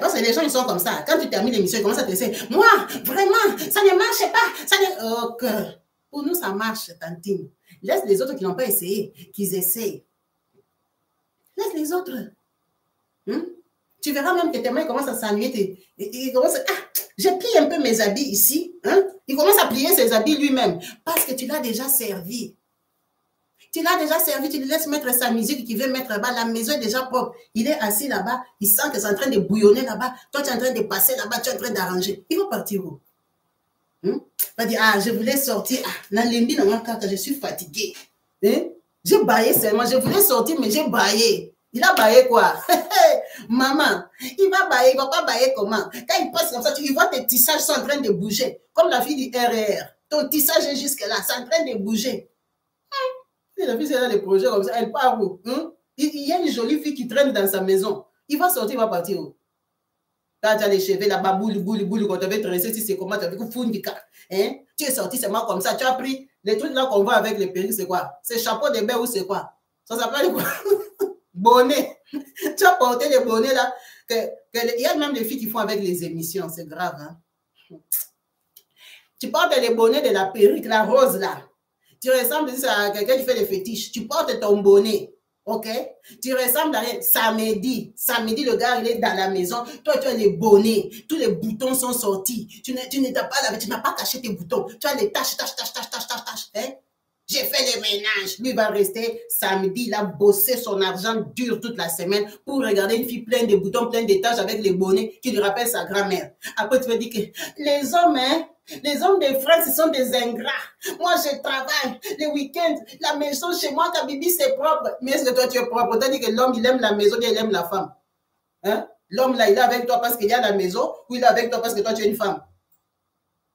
Parce que les gens, ils sont comme ça. Quand tu termines l'émission, ils commencent à te dire, moi, vraiment, ça ne marche pas. Ça ne... Okay. Pour nous, ça marche, tantine. Laisse les autres qui n'ont pas essayé, qu'ils essayent. Laisse les autres. Tu verras même que tes mains commencent à s'ennuyer. Il commence à... Ah, j'ai plié un peu mes habits ici. Il commence à plier ses habits lui-même. Parce que tu l'as déjà servi. Tu l'as déjà servi, tu lui laisses mettre sa musique qu'il veut mettre là-bas. La maison est déjà propre. Il est assis là-bas. Il sent que c'est en train de bouillonner là-bas. Toi, tu es en train de passer là-bas. Tu es en train d'arranger. Il va partir où? Il va dire, ah, je voulais sortir. Ah, la limbi dans mon cas, je suis fatiguée. J'ai baillé seulement. Je voulais sortir, mais j'ai baillé. Il a baillé quoi? Maman, il va bailler. Il ne va pas bailler comment? Quand il passe comme ça, tu vois tes tissages sont en train de bouger. Comme la fille du RR. Ton tissage est jusque là. C'est en train de bouger. Si la fille, elle a des projets comme ça, elle part où? Il y a une jolie fille qui traîne dans sa maison. Il va sortir, il va partir où? Là, tu as les cheveux là-bas, boule, quand tu avais tressé, si c'est comment, tu avais tu es sorti seulement comme ça. Tu as pris les trucs là qu'on voit avec les perruques, c'est quoi? C'est chapeau de bain ou c'est quoi? Ça s'appelle quoi? Bonnet. Tu as porté les bonnets là. Il y a même des filles qui font avec les émissions, c'est grave. Hein? Tu portes les bonnets de la perruque, la rose là. Tu ressembles à quelqu'un qui fait des fétiches. Tu portes ton bonnet. OK? Tu ressembles à rien. Samedi, le gars, il est dans la maison. Toi, tu as les bonnets. Tous les boutons sont sortis. Tu n'as pas caché tes boutons. Tu as les taches. Hein? J'ai fait les ménages. Lui, il va rester samedi. Il a bossé son argent dur toute la semaine pour regarder une fille pleine de boutons, pleine de taches avec les bonnets qui lui rappellent sa grand-mère. Après, tu vas dire que les hommes, hein? Les hommes de France, ce sont des ingrats. Moi, je travaille les week-ends. La maison chez moi, Kabibi, c'est propre. Mais est-ce que toi, tu es propre? T'as dit que l'homme, il aime la maison, il aime la femme. Hein? L'homme, là, il est avec toi parce qu'il y a la maison ou il est avec toi parce que toi, tu es une femme?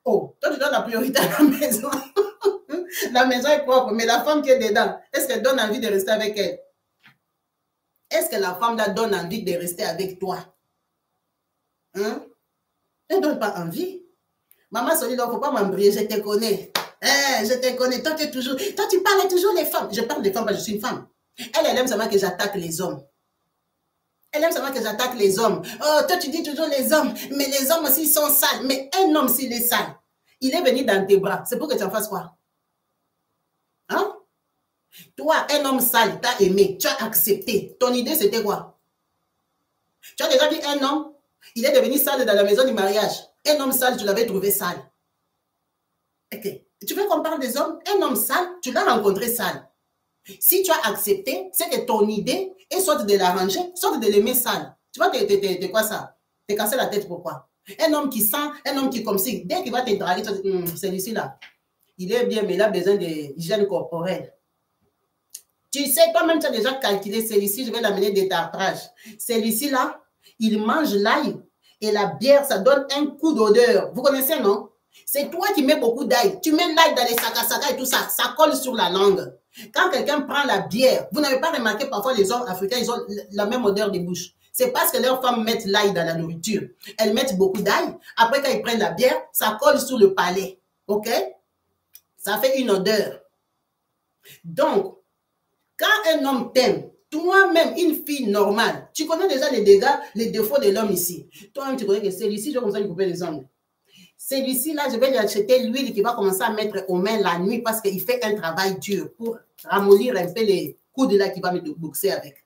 Oh, toi, tu donnes la priorité à la maison. La maison est propre, mais la femme qui est dedans, est-ce qu'elle donne envie de rester avec elle? Est-ce que la femme, là, donne envie de rester avec toi? Elle ne donne pas envie. Maman Solide, il ne faut pas m'embrouiller, je te connais. Je te connais. Toi, tu parles toujours des femmes. Je parle des femmes parce que je suis une femme. Elle aime seulement que j'attaque les hommes. Elle aime seulement que j'attaque les hommes. Oh, toi, tu dis toujours les hommes. Mais les hommes aussi sont sales. Mais un homme, s'il est sale, il est venu dans tes bras. C'est pour que tu en fasses quoi? Hein? Toi, un homme sale, t'as aimé, tu as accepté. Ton idée, c'était quoi? Tu as déjà vu un homme, il est devenu sale dans la maison du mariage. Un homme sale, tu l'avais trouvé sale. Ok. Tu veux qu'on parle des hommes? Un homme sale, tu l'as rencontré sale. Si tu as accepté, c'est que ton idée est soit de l'arranger, soit de l'aimer sale. Tu vois, t'es quoi ça? T'es cassé la tête, pourquoi? Un homme qui sent, un homme qui est comme si, dès qu'il va te draguer, tu vas dire, celui-ci-là, il est bien, mais il a besoin d'hygiène corporelle. Tu sais, toi-même, tu as déjà calculé celui-ci, je vais l'amener détartrage. Celui-ci-là, il mange l'ail et la bière, ça donne un coup d'odeur. Vous connaissez, non? C'est toi qui mets beaucoup d'ail. Tu mets l'ail dans les sakas et tout ça, ça colle sur la langue. Quand quelqu'un prend la bière, vous n'avez pas remarqué, parfois les hommes africains, ils ont la même odeur de bouche. C'est parce que leurs femmes mettent l'ail dans la nourriture. Elles mettent beaucoup d'ail. Après, quand ils prennent la bière, ça colle sur le palais. OK? Ça fait une odeur. Donc, quand un homme t'aime, Toi-même, une fille normale, tu connais déjà les dégâts, les défauts de l'homme ici. Toi-même, tu connais que celui-ci, je vais comme ça lui couper les ongles. Celui-ci, là, je vais lui acheter l'huile qui va commencer à mettre aux mains la nuit parce qu'il fait un travail dur pour ramollir un peu les coudes là qu'il va me boxer avec.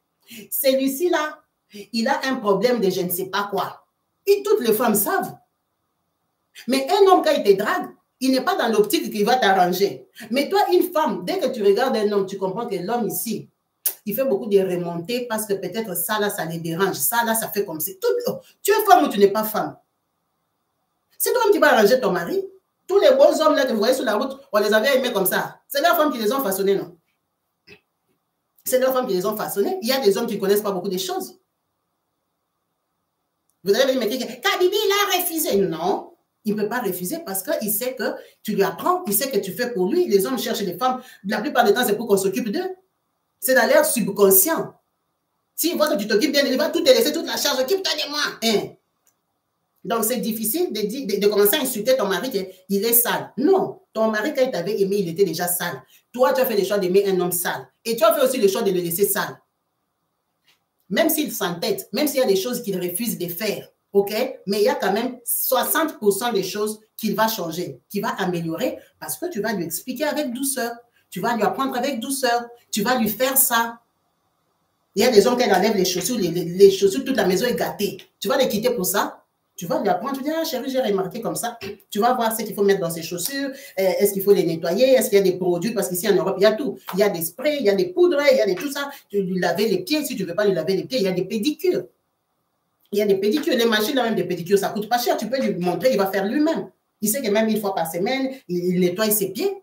Celui-ci, là, il a un problème de je ne sais pas quoi. Et toutes les femmes savent. Mais un homme, quand il te drague, il n'est pas dans l'optique qu'il va t'arranger. Mais toi, une femme, dès que tu regardes un homme, tu comprends que l'homme ici, il fait beaucoup de remontées parce que peut-être ça, là, ça les dérange. Ça, là, ça fait comme si... Tu es femme ou tu n'es pas femme? C'est toi qui vas arranger ton mari. Tous les bons hommes, là, que vous voyez sur la route, on les avait aimés comme ça. C'est leurs femmes qui les ont façonnés, non? C'est leurs femmes qui les ont façonnés. Il y a des hommes qui ne connaissent pas beaucoup de choses. Vous allez me dire que Kabibi, il a refusé. Non. Il ne peut pas refuser parce qu'il sait que tu lui apprends, il sait que tu fais pour lui. Les hommes cherchent des femmes. La plupart du temps, c'est pour qu'on s'occupe d'eux. C'est dans leur subconscient. S'il voit que tu t'occupes bien, il va tout te laisser, toute la charge. Occupe-toi de moi. Hein? Donc, c'est difficile de commencer à insulter ton mari qu'il est sale. Non. Ton mari, quand il t'avait aimé, il était déjà sale. Toi, tu as fait le choix d'aimer un homme sale. Et tu as fait aussi le choix de le laisser sale. Même s'il s'entête, même s'il y a des choses qu'il refuse de faire. OK? Mais il y a quand même 60% des choses qu'il va changer, qu'il va améliorer parce que tu vas lui expliquer avec douceur. Tu vas lui apprendre avec douceur. Tu vas lui faire ça. Il y a des hommes qui enlèvent les chaussures, les chaussures, toute la maison est gâtée. Tu vas les quitter pour ça. Tu vas lui apprendre. Tu dis, ah chérie, j'ai remarqué comme ça. Tu vas voir ce qu'il faut mettre dans ses chaussures. Est-ce qu'il faut les nettoyer? Est-ce qu'il y a des produits? Parce qu'ici en Europe, il y a tout. Il y a des sprays, il y a des poudres, il y a des tout ça. Tu lui laver les pieds. Si tu ne veux pas lui laver les pieds, il y a des pédicures. Il y a des pédicures, les machines, là, même des pédicures, ça ne coûte pas cher. Tu peux lui montrer, il va faire lui-même. Il sait que même une fois par semaine, il nettoie ses pieds.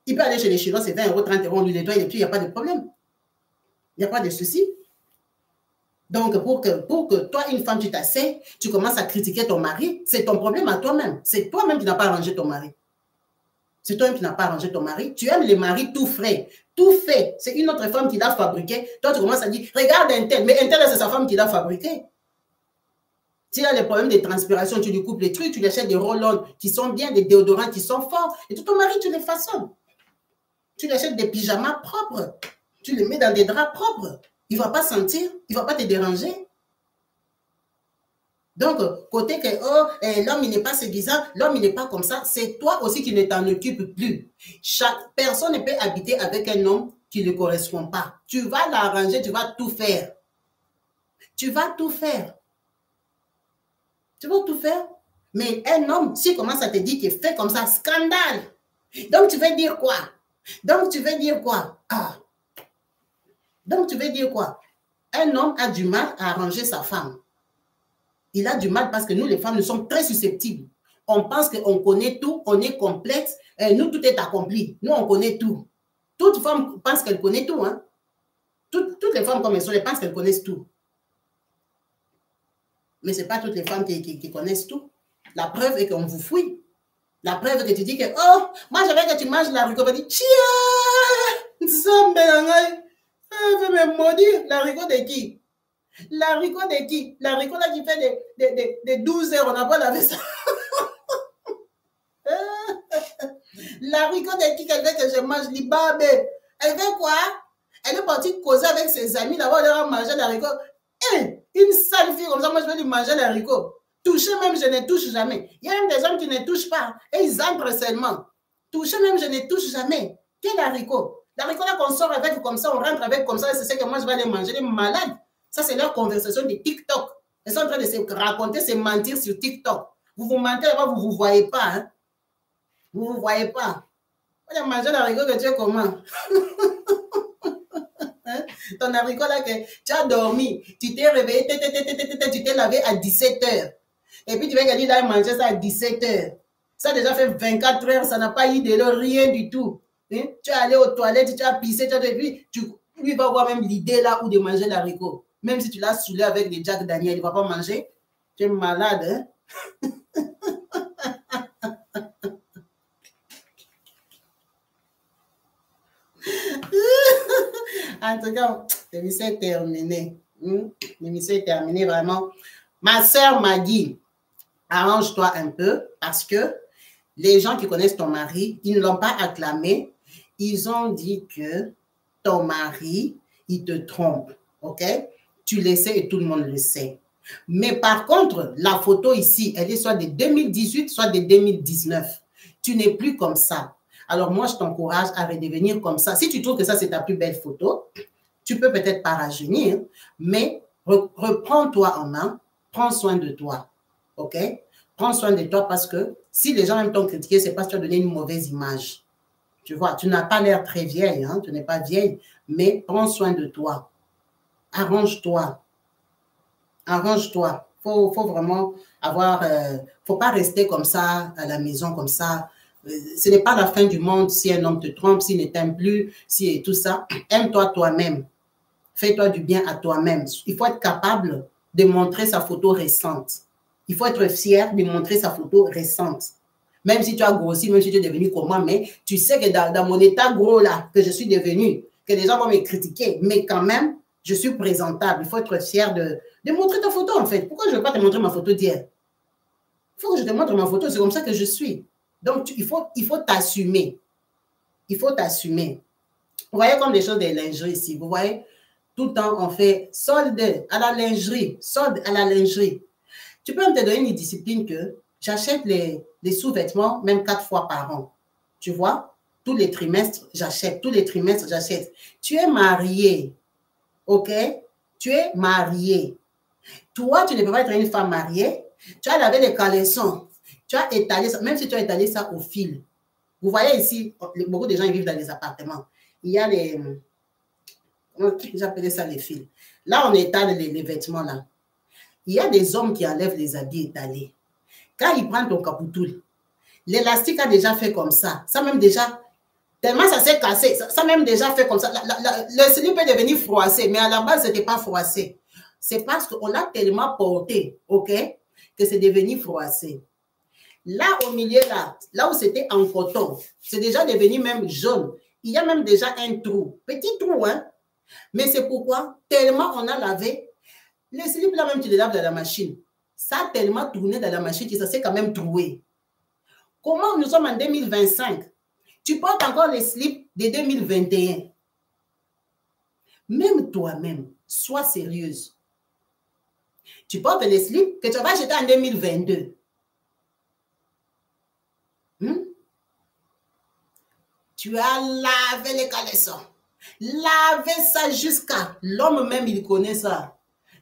Il peut aller chez les Chinois, c'est 20 €, 30 €, on lui nettoie les pieds, il n'y a pas de problème. Il n'y a pas de souci. Donc, pour que toi, une femme, tu t'asseyes, tu commences à critiquer ton mari, c'est ton problème à toi-même. C'est toi-même qui n'as pas arrangé ton mari. C'est toi-même qui n'as pas arrangé ton mari. Tu aimes les maris tout frais, tout fait. C'est une autre femme qui l'a fabriqué. Toi, tu commences à dire, regarde un tel. Mais un tel, c'est sa femme qui l'a fabriqué. S'il a des problèmes de transpiration, tu lui coupes les trucs, tu lui achètes des roll-on qui sont bien, des déodorants qui sont forts. Et tout ton mari, tu les façonnes. Tu lui achètes des pyjamas propres. Tu les mets dans des draps propres. Il ne va pas sentir, il ne va pas te déranger. Donc, côté que l'homme, il n'est pas séduisant, l'homme, il n'est pas comme ça, c'est toi aussi qui ne t'en occupe plus. Chaque personne ne peut habiter avec un homme qui ne correspond pas. Tu vas l'arranger, tu vas tout faire. Tu vas tout faire. Tu vas tout faire. Mais un homme, s'il commence à te dire qu'il fait comme ça, scandale. Donc, tu veux dire quoi? Donc, tu veux dire quoi? Ah. Donc, tu veux dire quoi? Un homme a du mal à arranger sa femme. Il a du mal parce que nous, les femmes, nous sommes très susceptibles. On pense qu'on connaît tout, on est complexe. Nous, tout est accompli. Nous, on connaît tout. Toute femme pense qu'elle connaît tout. Hein? Toutes les femmes comme elles sont, elles pensent qu'elles connaissent tout. Mais ce n'est pas toutes les femmes qui connaissent tout. La preuve est qu'on vous fouille. La preuve est que tu dis que, oh, moi, je veux que tu manges l'haricot. Tu dis, chia, ça me me maudire. L'haricot de qui? L'haricot de qui? L'haricot là qui fait des 12 heures, on n'a pas lavé ça. L'haricot de qui qu'elle veut que je mange l'ibabé? Elle veut quoi? Elle est partie causer avec ses amis là-bas, elle va manger l'haricot. Une sale fille comme ça, moi je vais lui manger l'haricot. Toucher même, je ne touche jamais. Il y a même des hommes qui ne touchent pas et ils entrent seulement. Toucher même, je ne touche jamais. Quel haricot? L'haricot là qu'on sort avec comme ça, on rentre avec comme ça, c'est ce que moi je vais aller manger, les malades. Ça, c'est leur conversation de TikTok. Elles sont en train de se raconter, se mentir sur TikTok. Vous vous mentez là-bas, vous ne vous voyez pas. Hein? Vous ne vous voyez pas. Vous allez manger l'haricot que tu es comment? Hein? Ton haricot là, que tu as dormi, tu t'es réveillé, tu t'es lavé à 17 h. Et puis tu vas aller là manger ça à 17 h. Ça a déjà fait 24 heures, ça n'a pas eu de l'eau, rien du tout. Hein? Tu es allé aux toilettes, tu as pissé, et puis lui va avoir même l'idée là où de manger l'haricot. Même si tu l'as saoulé avec des Jack Daniel, il ne va pas manger. Tu es malade, hein? En tout cas, l'émission est terminée. L'émission est terminée, vraiment. Ma soeur m'a dit, arrange-toi un peu, parce que les gens qui connaissent ton mari, ils ne l'ont pas acclamé. Ils ont dit que ton mari, il te trompe, ok? Tu le sais et tout le monde le sait. Mais par contre, la photo ici, elle est soit de 2018, soit de 2019. Tu n'es plus comme ça. Alors moi, je t'encourage à redevenir comme ça. Si tu trouves que ça, c'est ta plus belle photo, tu peux peut-être pas rajeunir, mais reprends-toi en main, prends soin de toi, ok? Prends soin de toi parce que si les gens même t'ont critiqué, c'est parce que tu as donné une mauvaise image. Tu vois, tu n'as pas l'air très vieille, hein? Tu n'es pas vieille, mais prends soin de toi. Arrange-toi. Arrange-toi. Faut vraiment avoir... faut pas rester comme ça, à la maison, comme ça. Ce n'est pas la fin du monde si un homme te trompe, s'il ne t'aime plus, si tout ça. Aime-toi toi-même. Fais-toi du bien à toi-même. Il faut être capable de montrer sa photo récente. Il faut être fier de montrer sa photo récente. Même si tu as grossi, même si tu es devenu comme moi, mais tu sais que dans mon état gros là, que je suis devenu, que les gens vont me critiquer, mais quand même, je suis présentable. Il faut être fier de montrer ta photo en fait. Pourquoi je ne vais pas te montrer ma photo d'hier? Il faut que je te montre ma photo, c'est comme ça que je suis. Donc, il faut t'assumer. Il faut t'assumer. Vous voyez comme des choses des lingeries ici. Vous voyez, tout le temps, on fait solde à la lingerie, solde à la lingerie. Tu peux me te donner une discipline que j'achète les sous-vêtements même 4 fois par an. Tu vois, tous les trimestres, j'achète. Tous les trimestres, j'achète. Tu es marié, ok? Tu es marié. Toi, tu ne peux pas être une femme mariée. Tu as lavé les caleçons. Tu as étalé ça, même si tu as étalé ça au fil. Vous voyez ici, beaucoup de gens ils vivent dans les appartements. Il y a les... J'appelais ça les fils. Là, on étale les vêtements là. Il y a des hommes qui enlèvent les habits étalés. Quand ils prennent ton capoutoul, l'élastique a déjà fait comme ça. Ça même déjà, tellement ça s'est cassé, ça même déjà fait comme ça. Le slip peut devenir froissé, mais à la base, ce n'était pas froissé. C'est parce qu'on l'a tellement porté, ok, que c'est devenu froissé. Là, au milieu, là où c'était en coton, c'est déjà devenu même jaune. Il y a même déjà un trou, petit trou, hein. Mais c'est pourquoi, tellement on a lavé, les slips là même, tu les laves dans la machine. Ça a tellement tourné dans la machine que ça s'est quand même troué. Comment nous sommes en 2025? Tu portes encore les slips de 2021. Même toi-même, sois sérieuse. Tu portes les slips que tu vas acheter en 2022. Tu as lavé les caleçons. Lavé ça jusqu'à... L'homme même, il connaît ça.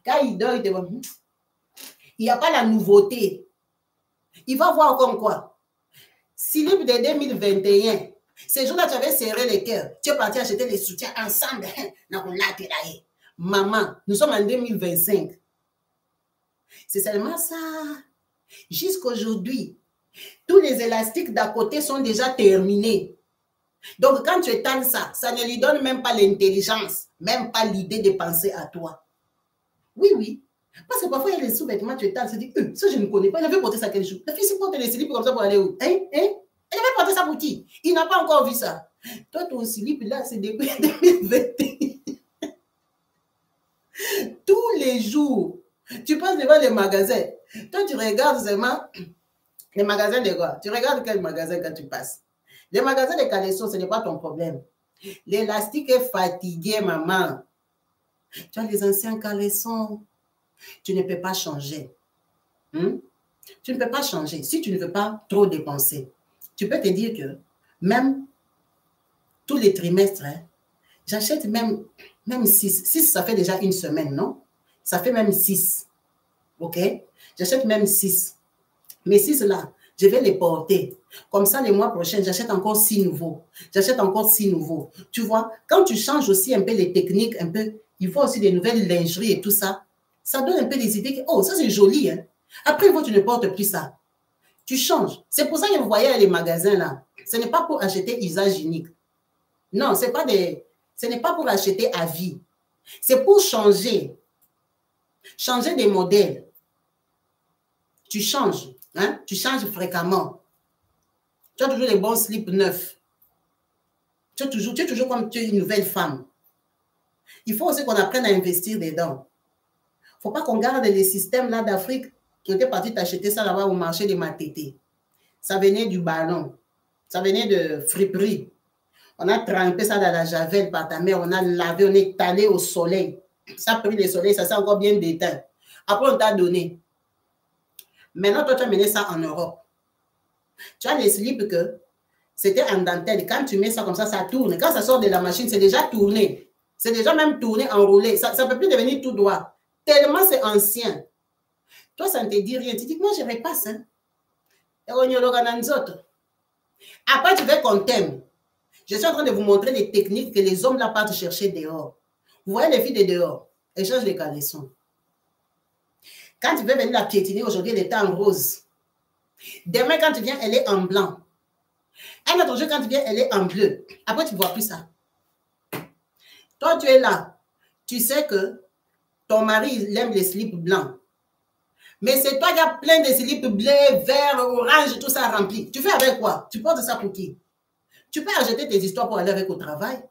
Quand il dort, il te voit. Il n'y a pas la nouveauté. Il va voir comme quoi. Slip de 2021. Ces jours-là, tu avais serré les cœurs. Tu es parti acheter les soutiens ensemble. Maman, nous sommes en 2025. C'est seulement ça. Jusqu'aujourd'hui, tous les élastiques d'à côté sont déjà terminés. Donc, quand tu étales ça, ça ne lui donne même pas l'intelligence, même pas l'idée de penser à toi. Oui, oui. Parce que parfois, il y a les sous-vêtements, tu étales, tu te dis, ça, je ne connais pas. Il avait porté ça quel jour? La fille s'y porte les slips comme ça pour aller où? Hein? Elle avait porté ça pour qui? Il n'a pas encore vu ça. Toi, ton slip, là, c'est depuis 2021. Tous les jours, tu passes devant les magasins. Toi, tu regardes seulement les magasins de quoi? Tu regardes quel magasin quand tu passes? Les magasins de caleçons, ce n'est pas ton problème. L'élastique est fatigué, maman. Tu as les anciens caleçons. Tu ne peux pas changer. Tu ne peux pas changer. Si tu ne veux pas trop dépenser, tu peux te dire que même tous les trimestres, j'achète même 6. 6, ça fait déjà une semaine, non? Ça fait même 6. OK? J'achète même 6. Mais 6 là, je vais les porter. Comme ça, les mois prochains, j'achète encore 6 nouveaux. J'achète encore 6 nouveaux. Tu vois, quand tu changes aussi un peu les techniques, un peu, il faut aussi des nouvelles lingeries et tout ça. Ça donne un peu des idées que, oh, ça c'est joli, hein. Après, tu ne portes plus ça. Tu changes. C'est pour ça que vous voyez les magasins là. Ce n'est pas pour acheter usage unique. Non, ce n'est pas pour acheter à vie. C'est pour changer. Changer des modèles. Tu changes. Hein? Tu changes fréquemment. Tu as toujours les bons slips neufs. Tu es toujours comme tu es une nouvelle femme. Il faut aussi qu'on apprenne à investir dedans. Il ne faut pas qu'on garde les systèmes là d'Afrique qui étaient partis t'acheter ça là-bas au marché des Matete. Ça venait du ballon. Ça venait de friperie. On a trempé ça dans la javel par ta mère, on a lavé, on est allé au soleil. Ça a pris le soleil, ça s'est encore bien déteint. Après, on t'a donné. Maintenant, toi, tu as mené ça en Europe. Tu as les slips que c'était en dentelle. Quand tu mets ça comme ça tourne. Quand ça sort de la machine, c'est déjà tourné. C'est déjà même tourné, enroulé. Ça ne peut plus devenir tout droit. Tellement c'est ancien. Toi, ça ne te dit rien. Tu dis, moi, je repasse. Hein. Après, tu veux qu'on t'aime. Je suis en train de vous montrer les techniques que les hommes là partent chercher dehors. Vous voyez les filles de dehors, elles changent les caleçons. Quand tu veux venir la piétiner, aujourd'hui, elle est en rose. Demain, quand tu viens, elle est en blanc. Un autre jour, quand tu viens, elle est en bleu. Après, tu ne vois plus ça. Toi, tu es là. Tu sais que ton mari, il aime les slips blancs. Mais c'est toi qui as plein de slips bleus, verts, orange, tout ça rempli. Tu fais avec quoi? Tu portes ça pour qui? Tu peux acheter tes histoires pour aller avec au travail.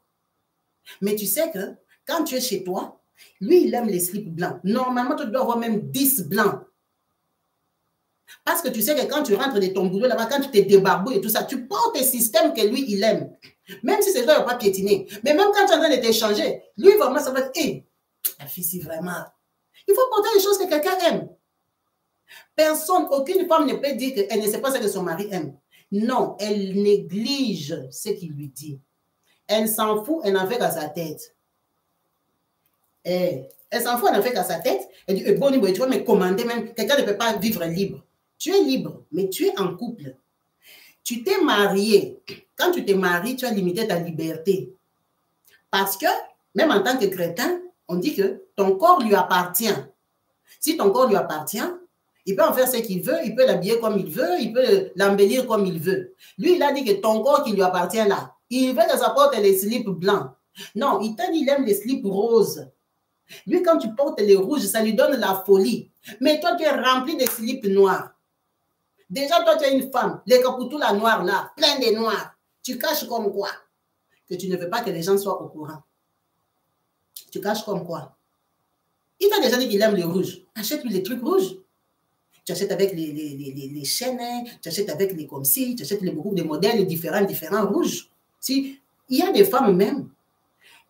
Mais tu sais que quand tu es chez toi, lui, il aime les slips blancs. Normalement, tu dois avoir même 10 blancs. Parce que tu sais que quand tu rentres de ton boulot là-bas, quand tu te débarbouilles et tout ça, tu portes tes systèmes que lui, il aime. Même si c'est toi, il ne va pas piétiner. Mais même quand tu es en train de t'échanger, lui, vraiment, ça va être, hé, la fille, c'est vraiment... Il faut porter les choses que quelqu'un aime. Personne, aucune femme ne peut dire qu'elle ne sait pas ce que son mari aime. Non, elle néglige ce qu'il lui dit. Elle s'en fout, elle n'en fait qu'à sa tête. Elle s'en fout, elle n'en fait qu'à sa tête. Elle dit, bon, tu vas me commander même. Quelqu'un ne peut pas vivre libre. Tu es libre, mais tu es en couple. Tu t'es marié. Quand tu t'es marié, tu as limité ta liberté. Parce que, même en tant que chrétien, on dit que ton corps lui appartient. Si ton corps lui appartient, il peut en faire ce qu'il veut, il peut l'habiller comme il veut, il peut l'embellir comme il veut. Lui, il a dit que ton corps qui lui appartient là, il veut que ça porte les slips blancs. Non, il t'a dit qu'il aime les slips roses. Lui, quand tu portes les rouges, ça lui donne la folie. Mais toi, tu es rempli de slips noirs. Déjà, toi, tu es une femme. Les capoutou, la noire là, plein de noirs. Tu caches comme quoi? Que tu ne veux pas que les gens soient au courant. Tu caches comme quoi? Il t'a déjà dit qu'il aime les rouges. Achète-lui les trucs rouges. Tu achètes avec les chaînes, tu achètes avec les comme ci, tu achètes beaucoup de modèles différents rouges. Si, il y a des femmes même,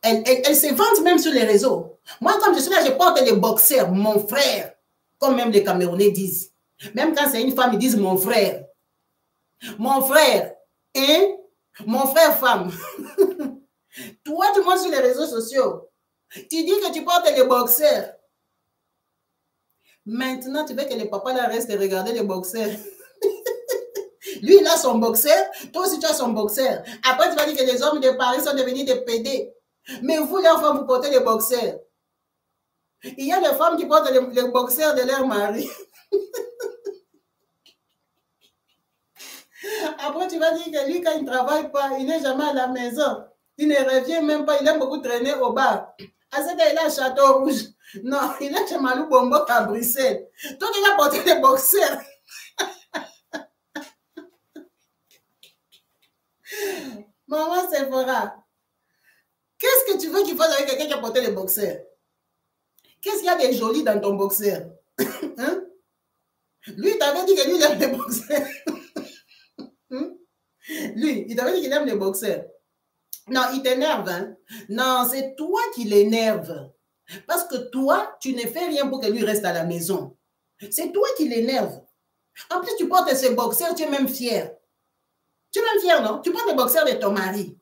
elles se vendent même sur les réseaux. Moi, comme je suis là, je porte les boxers, mon frère, comme même les Camerounais disent. Même quand c'est une femme, ils disent mon frère. Mon frère, hein? Mon frère femme. Toi, tu montes sur les réseaux sociaux. Tu dis que tu portes les boxers. Maintenant, tu veux que le papa là reste et regarder les boxers. Lui, il a son boxer. Toi aussi, tu as son boxer. Après, tu vas dire que les hommes de Paris sont devenus des PD. Mais vous, les femmes, vous portez les boxers. Il y a des femmes qui portent les boxers de leur mari. Après, tu vas dire que lui, quand il ne travaille pas, il n'est jamais à la maison. Il ne revient même pas. Il aime beaucoup traîner au bar. À ce qu'il a un château rouge. Non, il est chez Malou Bombo à Bruxelles. Toi, tu vas porter des boxers. Maman Sephora, qu'est-ce que tu veux qu'il fasse avec quelqu'un qui a porté les boxers? Qu'est-ce qu'il y a de joli dans ton boxer? Hein? Lui, il t'avait dit que lui, il aime les boxers. Lui, il t'avait dit qu'il aime les boxers. Non, il t'énerve. Hein? Non, c'est toi qui l'énerve. Parce que toi, tu ne fais rien pour que lui reste à la maison. C'est toi qui l'énerve. En plus, tu portes ces boxers, tu es même fier. Tu es même fier, non? Tu portes les boxers de ton mari.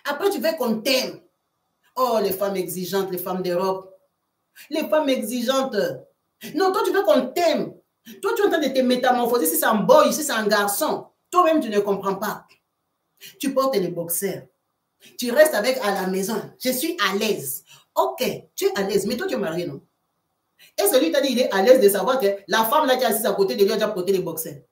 Après, tu veux qu'on t'aime. Oh, les femmes exigeantes, les femmes d'Europe. Les femmes exigeantes. Non, toi, tu veux qu'on t'aime. Toi, tu es en train de te métamorphoser. Si c'est un boy, si c'est un garçon. Toi-même, tu ne comprends pas. Tu portes les boxers. Tu restes avec à la maison. Je suis à l'aise. Ok, tu es à l'aise. Mais toi, tu es marié, non? Et celui qui t'a dit qu'il est à l'aise de savoir que la femme là qui est assise à côté de lui a déjà porté les boxers.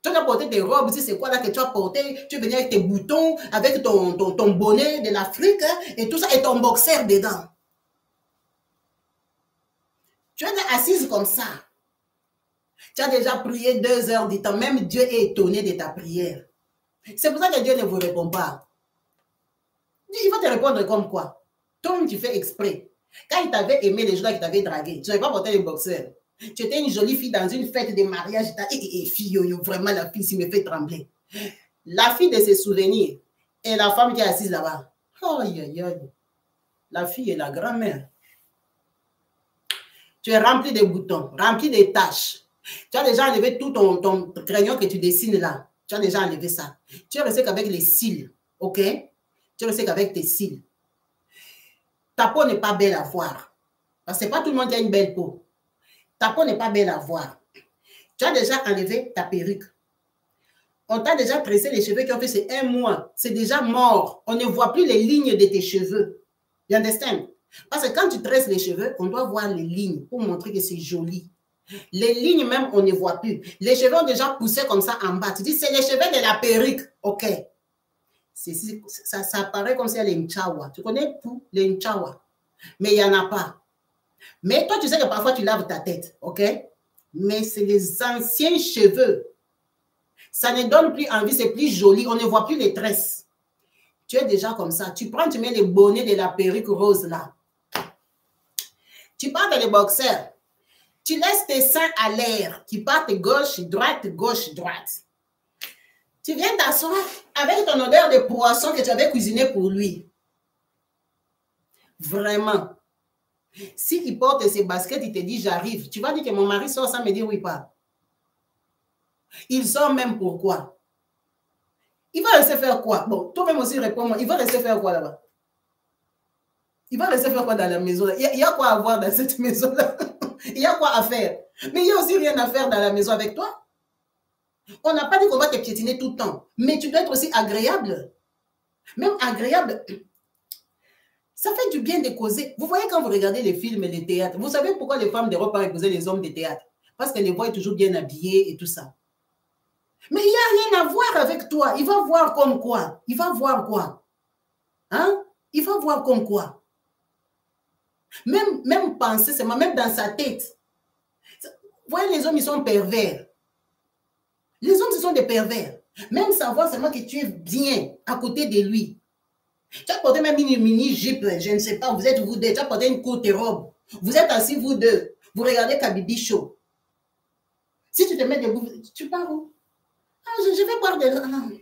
Tu as porté tes robes, si c'est quoi là que tu as porté, tu venais avec tes boutons, avec ton bonnet de l'Afrique, hein, et tout ça, et ton boxer dedans. Tu es assise comme ça. Tu as déjà prié 2 heures du temps, même Dieu est étonné de ta prière. C'est pour ça que Dieu ne vous répond pas. Il va te répondre comme quoi? Toi-même, tu fais exprès. Quand il t'avait aimé les jours qui t'avaient dragué, tu n'avais pas porté les boxers. Tu étais une jolie fille dans une fête de mariage. Fille, vraiment, la fille, ça me fait trembler. La fille de ses souvenirs et la femme qui est assise là-bas. Oh, aïe, aïe, aïe. La fille et la grand-mère. Tu es rempli de boutons, rempli de taches. Tu as déjà enlevé tout ton crayon que tu dessines là. Tu as déjà enlevé ça. Tu es resté qu'avec les cils, ok? Tu es resté qu'avec tes cils. Ta peau n'est pas belle à voir. Parce que ce n'est pas tout le monde qui a une belle peau. Ta peau n'est pas belle à voir. Tu as déjà enlevé ta perruque. On t'a déjà tressé les cheveux qui ont fait c'est 1 mois. C'est déjà mort. On ne voit plus les lignes de tes cheveux. You understand? Parce que quand tu tresses les cheveux, on doit voir les lignes pour montrer que c'est joli. Les lignes même, on ne voit plus. Les cheveux ont déjà poussé comme ça en bas. Tu dis, c'est les cheveux de la perruque. OK. Ça paraît comme si elle est une chawa. Tu connais tout, les nchawa. Mais il n'y en a pas. Mais toi, tu sais que parfois, tu laves ta tête. OK? Mais c'est les anciens cheveux. Ça ne donne plus envie, c'est plus joli. On ne voit plus les tresses. Tu es déjà comme ça. Tu prends, tu mets les bonnets de la perruque rose là. Tu portes les boxers. Tu laisses tes seins à l'air qui partent gauche, droite, gauche, droite. Tu viens t'asseoir avec ton odeur de poisson que tu avais cuisiné pour lui. Vraiment. S'il porte ses baskets, il te dit j'arrive. Tu vas dire que mon mari sort sans me dire oui pas. Il sort même pourquoi? Il va rester faire quoi? Bon, toi-même aussi réponds-moi. Il va rester faire quoi là-bas? Il va rester faire quoi dans la maison? Il y a quoi à voir dans cette maison-là? Il y a quoi à faire? Mais il y a aussi rien à faire dans la maison avec toi. On n'a pas dit qu'on va te piétiner tout le temps. Mais tu dois être aussi agréable. Même agréable. Ça fait du bien de causer. Vous voyez quand vous regardez les films et les théâtres, vous savez pourquoi les femmes d'Europe ont épouser les hommes de théâtre? Parce qu'elles les voient toujours bien habillés et tout ça. Mais il n'y a rien à voir avec toi. Il va voir comme quoi? Il va voir quoi? Hein? Il va voir comme quoi? Même penser, c'est même dans sa tête. Vous voyez, les hommes, ils sont pervers. Les hommes, ce sont des pervers. Même savoir seulement que tu es bien à côté de lui. Tu as porté même une mini-jupe, je ne sais pas, vous êtes vous deux, tu as porté une courte robe. Vous êtes assis vous deux, vous regardez Kabibi Show. Si tu te mets debout, tu pars où? Ah, je vais boire de l'eau.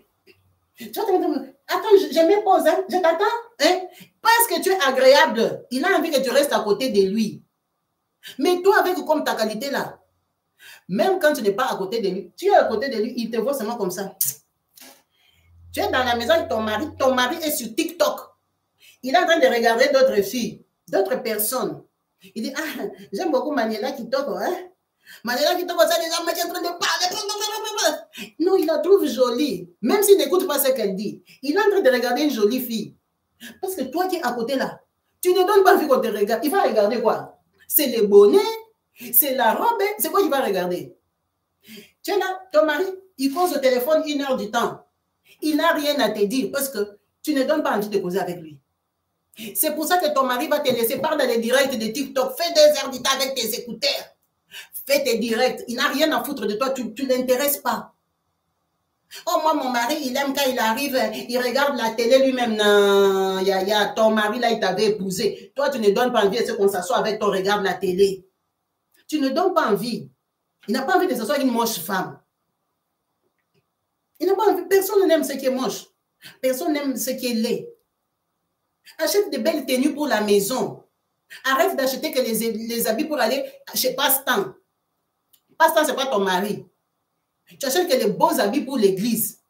Tu vas te mettre debout. Attends, je me pose, hein? Je t'attends. Hein? Parce que tu es agréable. Il a envie que tu restes à côté de lui. Mais toi, avec comme ta qualité là, même quand tu n'es pas à côté de lui, tu es à côté de lui, il te voit seulement comme ça. Tu es dans la maison avec ton mari est sur TikTok. Il est en train de regarder d'autres filles, d'autres personnes. Il dit, ah, j'aime beaucoup Maniela Kitoko, hein? Maniela Kitoko, ça, les gens sont en train de parler. Non, il la trouve jolie. Même s'il n'écoute pas ce qu'elle dit. Il est en train de regarder une jolie fille. Parce que toi qui es à côté là, tu ne donnes pas envie qu'on te regarde. Il va regarder quoi? C'est les bonnets, c'est la robe, c'est quoi qu'il va regarder? Tu es là, ton mari, il cause au téléphone 1 heure du temps. Il n'a rien à te dire parce que tu ne donnes pas envie de causer avec lui. C'est pour ça que ton mari va te laisser parler dans les directs de TikTok. Fais 2 heures du temps avec tes écouteurs. Fais tes directs. Il n'a rien à foutre de toi. Tu ne l'intéresses pas. Oh, moi, mon mari, il aime quand il arrive, il regarde la télé lui-même. Non, ton mari, là, il t'avait épousé. Toi, tu ne donnes pas envie de ce qu'on s'assoit avec ton regarde la télé. Tu ne donnes pas envie. Il n'a pas envie de s'asseoir avec une moche femme. Il n'a pas envie. Personne n'aime ce qui est moche. Personne n'aime ce qui est laid. Achète de belles tenues pour la maison. Arrête d'acheter que les habits pour aller chez Passe-Temps. Passe-Temps, ce n'est pas ton mari. Tu achètes que les beaux habits pour l'église.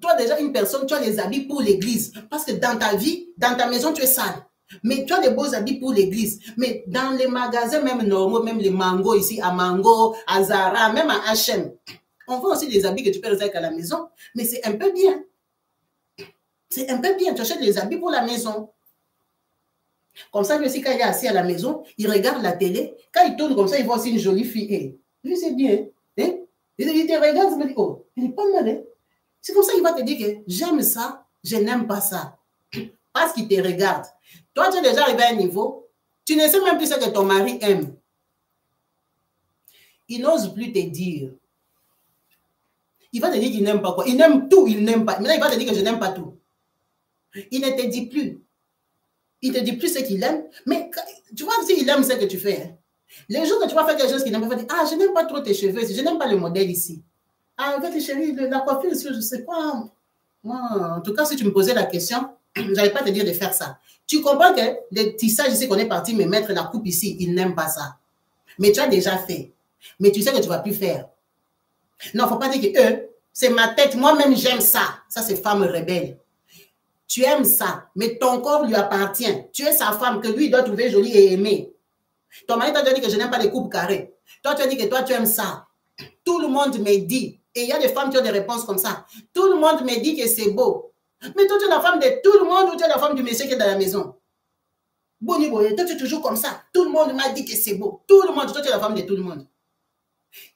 Toi, déjà, une personne, tu as les habits pour l'église. Parce que dans ta vie, dans ta maison, tu es sale. Mais tu as les beaux habits pour l'église. Mais dans les magasins, même normaux, même les Mango ici, à Mango, à Zara, même à H&M, on voit aussi des habits que tu peux réserver à la maison. Mais c'est un peu bien. C'est un peu bien. Tu achètes les habits pour la maison. Comme ça, lui aussi, quand il est assis à la maison, il regarde la télé. Quand il tourne comme ça, il voit aussi une jolie fille. Et lui, c'est bien. Hein? Il te regarde, il me dit, oh, il est pas mal. Hein? C'est comme ça qu'il va te dire que j'aime ça, je n'aime pas ça. Parce qu'il te regarde. Toi, tu es déjà arrivé à un niveau, tu ne sais même plus ce que ton mari aime. Il n'ose plus te dire. Il va te dire qu'il n'aime pas quoi. Il aime tout, il n'aime pas. Maintenant, il va te dire que je n'aime pas tout. Il ne te dit plus. Il ne te dit plus ce qu'il aime. Mais tu vois, s'il aime ce que tu fais, hein, les jours que tu vas faire quelque chose qu'il n'aime pas, il va dire, ah, je n'aime pas trop tes cheveux, je n'aime pas le modèle ici. Ah, avec les chéris, la coiffure, je ne sais pas. Moi, en tout cas, si tu me posais la question, je n'allais pas te dire de faire ça. Tu comprends que les tissages ici qu'on est parti me mettre la coupe ici, ils n'aiment pas ça. Mais tu as déjà fait. Mais tu sais que tu ne vas plus faire. Non, il ne faut pas dire que eux, c'est ma tête. Moi-même, j'aime ça. Ça, c'est femme rebelle. Tu aimes ça, mais ton corps lui appartient. Tu es sa femme que lui doit trouver jolie et aimer. Ton mari t'a dit que je n'aime pas les coupes carrées. Toi, tu as dit que toi, tu aimes ça. Tout le monde me dit, et il y a des femmes qui ont des réponses comme ça. Tout le monde me dit que c'est beau. Mais toi, tu es la femme de tout le monde ou tu es la femme du monsieur qui est dans la maison? Boni boye, toi, tu es toujours comme ça. Tout le monde m'a dit que c'est beau. Tout le monde, toi, tu es la femme de tout le monde.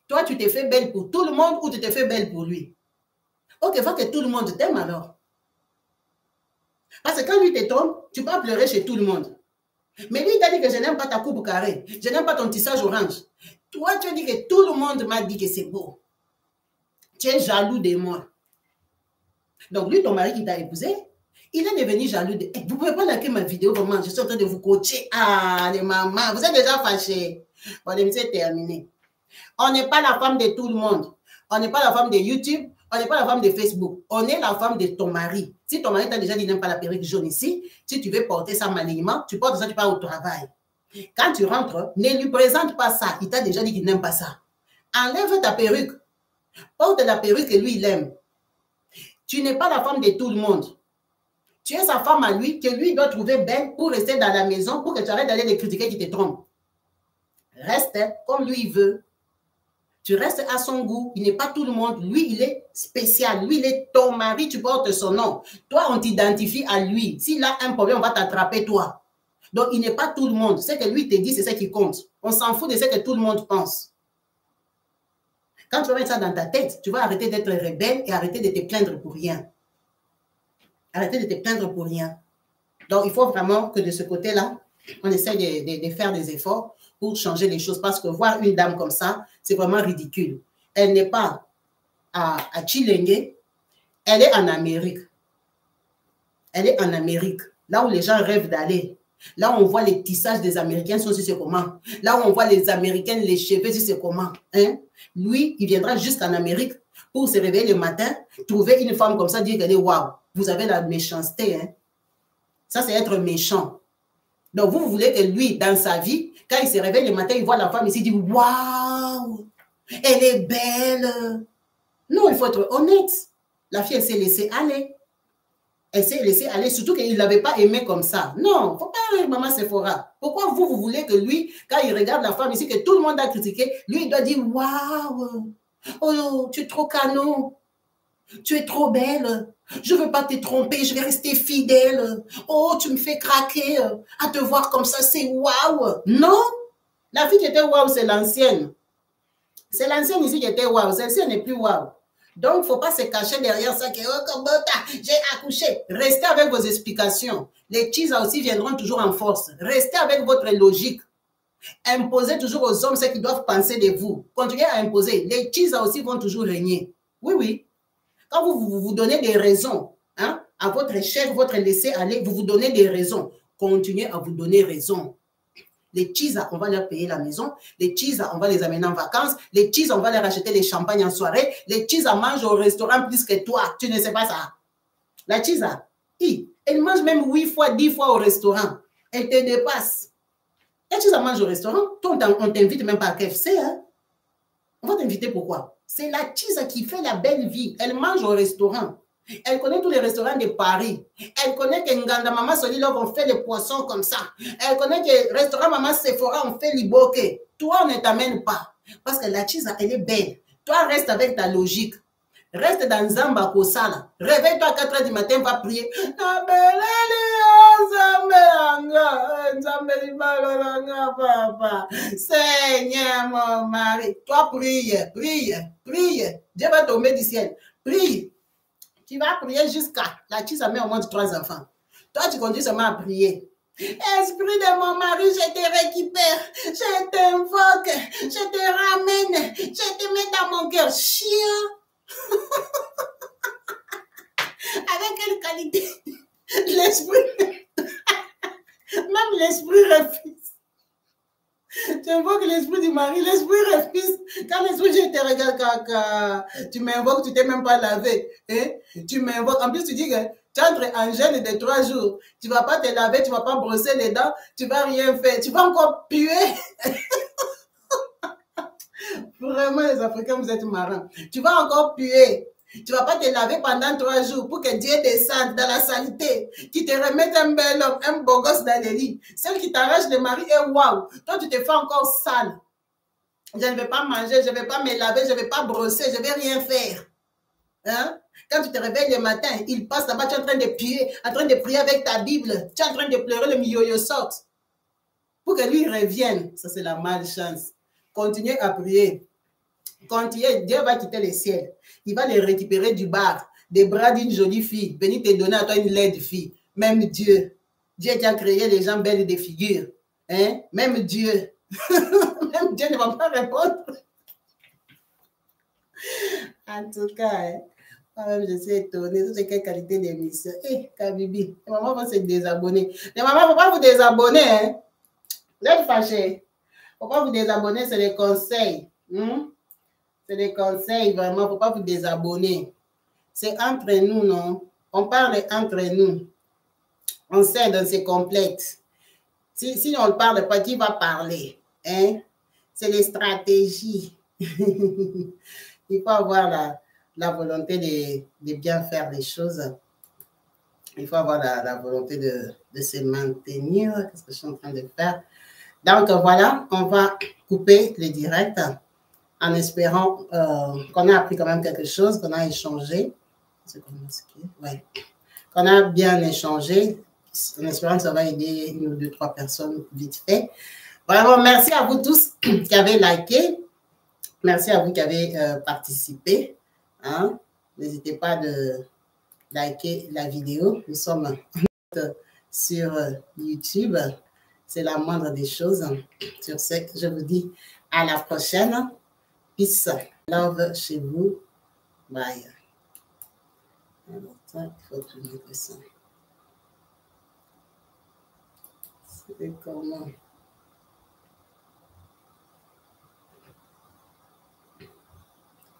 Toi, tu t'es fait belle pour tout le monde ou tu t'es fait belle pour lui? Ok, il faut que tout le monde t'aime alors. Parce que quand lui te tombe, tu peux pleurer chez tout le monde. Mais lui, il t'a dit que je n'aime pas ta coupe carrée. Je n'aime pas ton tissage orange. Toi, tu as dit que tout le monde m'a dit que c'est beau. Tu es jaloux de moi. Donc, lui, ton mari qui t'a épousé, il est devenu jaloux de... Vous ne pouvez pas liker ma vidéo, vraiment. Je suis en train de vous coacher. Ah, les mamans, vous êtes déjà fâchés. Bon, l'émission est terminée. On n'est pas la femme de tout le monde. On n'est pas la femme de YouTube. On n'est pas la femme de Facebook. On est la femme de ton mari. Si ton mari t'a déjà dit n'aime pas la perruque jaune ici, si tu veux porter ça malignement, tu portes ça, tu pars au travail. Quand tu rentres, ne lui présente pas ça. Il t'a déjà dit qu'il n'aime pas ça. Enlève ta perruque. Porte la perruque que lui, il aime. Tu n'es pas la femme de tout le monde. Tu es sa femme à lui, que lui doit trouver belle pour rester dans la maison, pour que tu arrêtes d'aller les critiquer qui te trompent. Reste comme lui, il veut. Tu restes à son goût. Il n'est pas tout le monde. Lui, il est spécial. Lui, il est ton mari. Tu portes son nom. Toi, on t'identifie à lui. S'il a un problème, on va t'attraper, toi. Donc, il n'est pas tout le monde. Ce que lui te dit, c'est ce qui compte. On s'en fout de ce que tout le monde pense. Quand tu vas mettre ça dans ta tête, tu vas arrêter d'être rebelle et arrêter de te plaindre pour rien. Arrêter de te plaindre pour rien. Donc, il faut vraiment que de ce côté-là, on essaie de faire des efforts pour changer les choses. Parce que voir une dame comme ça, c'est vraiment ridicule. Elle n'est pas à Chilenge, elle est en Amérique. Elle est en Amérique, là où les gens rêvent d'aller. Là où on voit les tissages des Américains, si c'est comment. Là où on voit les Américaines, les cheveux, si c'est comment. Hein? Lui, il viendra jusqu'en Amérique pour se réveiller le matin, trouver une femme comme ça, dire qu'elle est waouh. Vous avez la méchanceté. Hein? Ça, c'est être méchant. Donc, vous voulez que lui, dans sa vie, quand il se réveille le matin, il voit la femme ici, il dit waouh, elle est belle. Non, il faut être honnête. La fille, elle s'est laissée aller. Elle s'est laissée aller, surtout qu'il ne l'avait pas aimé comme ça. Non, il ne faut pas maman Sephora. Pourquoi vous voulez que lui, quand il regarde la femme ici, que tout le monde a critiqué, lui, il doit dire waouh, oh, tu es trop canon, tu es trop belle, je ne veux pas te tromper, je vais rester fidèle. Oh, tu me fais craquer à te voir comme ça, c'est waouh. Non, la fille qui était waouh, c'est l'ancienne. C'est l'ancienne ici qui était waouh, celle-ci n'est plus waouh. Donc, il ne faut pas se cacher derrière ça que oh, j'ai accouché. Restez avec vos explications. Les cheese aussi viendront toujours en force. Restez avec votre logique. Imposez toujours aux hommes ce qu'ils doivent penser de vous. Continuez à imposer. Les cheese aussi vont toujours régner. Oui, oui. Quand vous donnez des raisons hein, à votre chef, votre laisser-aller, vous donnez des raisons. Continuez à vous donner raison. Les cheese, on va leur payer la maison. Les cheese, on va les amener en vacances. Les cheese, on va leur acheter des champagnes en soirée. Les cheese, mangent au restaurant plus que toi. Tu ne sais pas ça. La cheese, elle mange même 8 fois, 10 fois au restaurant. Elle te dépasse. La cheese, mange au restaurant. Toi, on t'invite même pas à KFC. Hein? On va t'inviter pourquoi? C'est la cheese qui fait la belle vie. Elle mange au restaurant. Elle connaît tous les restaurants de Paris. Elle connaît que Nganda Mama Solilov, on fait les poissons comme ça. Elle connaît que restaurant Mama Sephora, on fait l'iboke. Toi, on ne t'amène pas. Parce que la cheese, elle est belle. Toi, reste avec ta logique. Reste dans Zamba Kosala. Réveille-toi à 4 h du matin, va prier. Seigneur, mon mari. Toi, prie, prie, prie. Dieu va tomber du ciel. Prie. Tu vas prier jusqu'à... La cheese a mis au moins 3 enfants. Toi, tu continues seulement à prier. Esprit de mon mari, je te récupère. Je t'invoque. Je te ramène. Je te mets dans mon cœur. Chien. Avec quelle qualité? L'esprit... Même l'esprit refuse. tu invoques l'esprit du mari, l'esprit refuse. Quand l'esprit, je te regarde, quand tu m'invoques, tu t'es même pas lavé. Hein? Tu m'invoques. En plus, tu dis que tu entres en jeûne de 3 jours. Tu vas pas te laver, tu vas pas brosser les dents, tu vas rien faire. Tu vas encore puer. Vraiment, les Africains, vous êtes marrants. Tu vas encore puer. Tu ne vas pas te laver pendant 3 jours pour que Dieu descende dans la saleté. Tu te remettes un bel homme, un beau gosse dans le lit. Celle qui t'arrache le mari est waouh. Toi, tu te fais encore sale. Je ne vais pas manger, je ne vais pas me laver, je ne vais pas brosser, je ne vais rien faire. Hein? Quand tu te réveilles le matin, il passe là-bas, tu es en train de prier, en train de prier avec ta Bible. Tu es en train de pleurer, le mi-yo-yo sorte. Pour que lui revienne. Ça, c'est la malchance. Continuez à prier. Quand Dieu va quitter le ciel, il va les récupérer du bar, des bras d'une jolie fille, venir te donner à toi une laide fille. Même Dieu, Dieu qui a créé les gens belles des figures. Hein? Même Dieu, même Dieu ne va pas répondre. En tout cas, hein, moi-même, je suis étonnée. C'est quelle qualité d'émission. Eh, Kabibi, les mamans vont se désabonner. Les mamans, il ne faut pas vous désabonner. Hein? Vous êtes fâchés. Il ne faut pas vous désabonner, c'est des conseils. C'est des conseils, vraiment, il ne faut pas vous désabonner. C'est entre nous, non? On parle entre nous. On s'aide, on se complète. Si on ne parle pas, qui va parler? Hein? C'est les stratégies. Il faut avoir la volonté de bien faire les choses. Il faut avoir la volonté de se maintenir. Qu'est-ce que je suis en train de faire? Donc, voilà, on va couper le direct en espérant qu'on a appris quand même quelque chose, qu'on a échangé. Ouais. Qu'on a bien échangé, en espérant que ça va aider 1 ou 2, 3 personnes vite fait. Vraiment, merci à vous tous qui avez liké. Merci à vous qui avez participé. Hein? N'hésitez pas de liker la vidéo. Nous sommes sur YouTube. C'est la moindre des choses. Sur ce, je vous dis à la prochaine. Peace. Love chez vous. Bye. Alors, ça, il faut toujours que ça. C'est comment?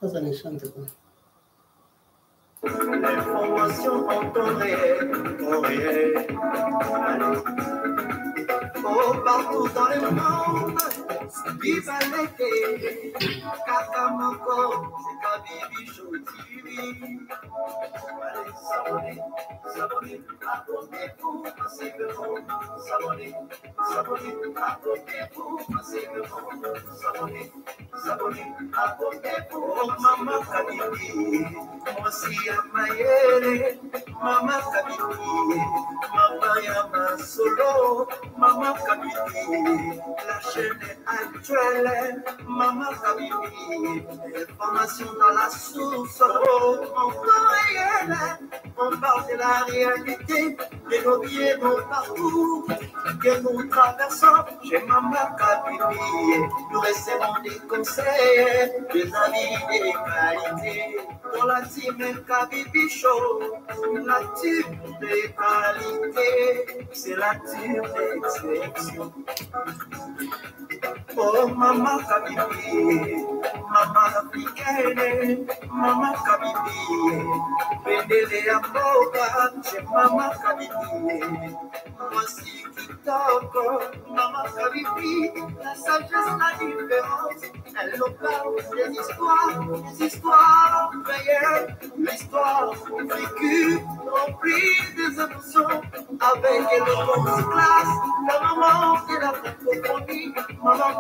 Oh, ça ne chante pas. L'information en temps réel, oh, partout dans le monde, vive l'été, Kakamoko, c'est Kabibi Show TV. Allez, s'abonner, abonnez-vous, massivement, s'abonner, abonnez-vous, massivement, s'abonner, abonnez-vous, oh, Maman Kabibi, moi aussi à Mayele, Maman Kabibi, Maman Yama Solo, Maman Kabibi, la chaîne est actuelle, Maman Kabibi, information dans la source, oh, en temps réel, on parle de la réalité, de nos biens, nos parcours, que nous traversons chez Maman Kabibi, nous recevons des conseils, des avis, des qualités, dans la team Kabibi Show, la team de qualité, c'est la team d'exception. Oh, Maman Kabibi, Maman africaine, Maman Kabibi, Pendele Amboka, chez Maman Kabibi, voici TikTok, Maman Kabibi, la sagesse, la différence, elle nous parle des histoires réelles, l'histoire vécue, remplie des émotions, avec le bon classe, la maman de la francophonie, Maman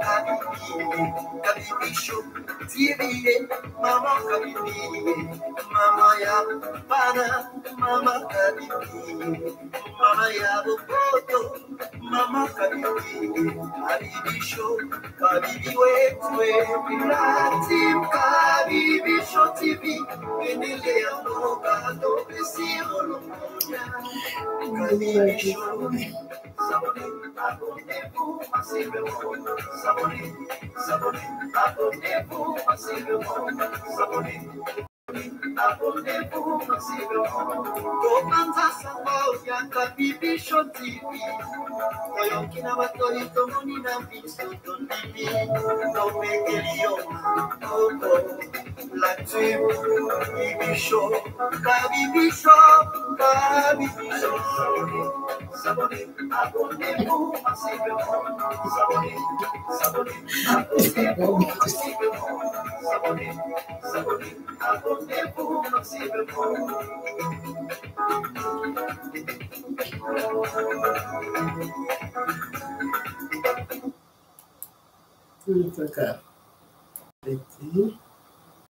Kabibi Show, TV, Maman Kabibi, Maman ya Pana, Maman Kabibi, Maman ya Bopoto, Maman Kabibi, Kabibi Show, Kabibi Wetwe, la team Kabibi Show TV, Benele Amoka, Topesiro Lomoya, Kabibi Show, abonnez-vous, abonnez-vous, abonnez-vous, abonnez-vous, abonnez-vous massivement. Komanza sango yaka bibi shoti. Toyokina batoli tomoni na biso tondimi. Tomekelioma toto. La tribu bibi show. Kabibi show. Kabibi show. S'abonner, abonnez-vous massivement. S'abonner, abonnez-vous massivement. S'abonner, abonnez-vous massivement. D'accord. Petit.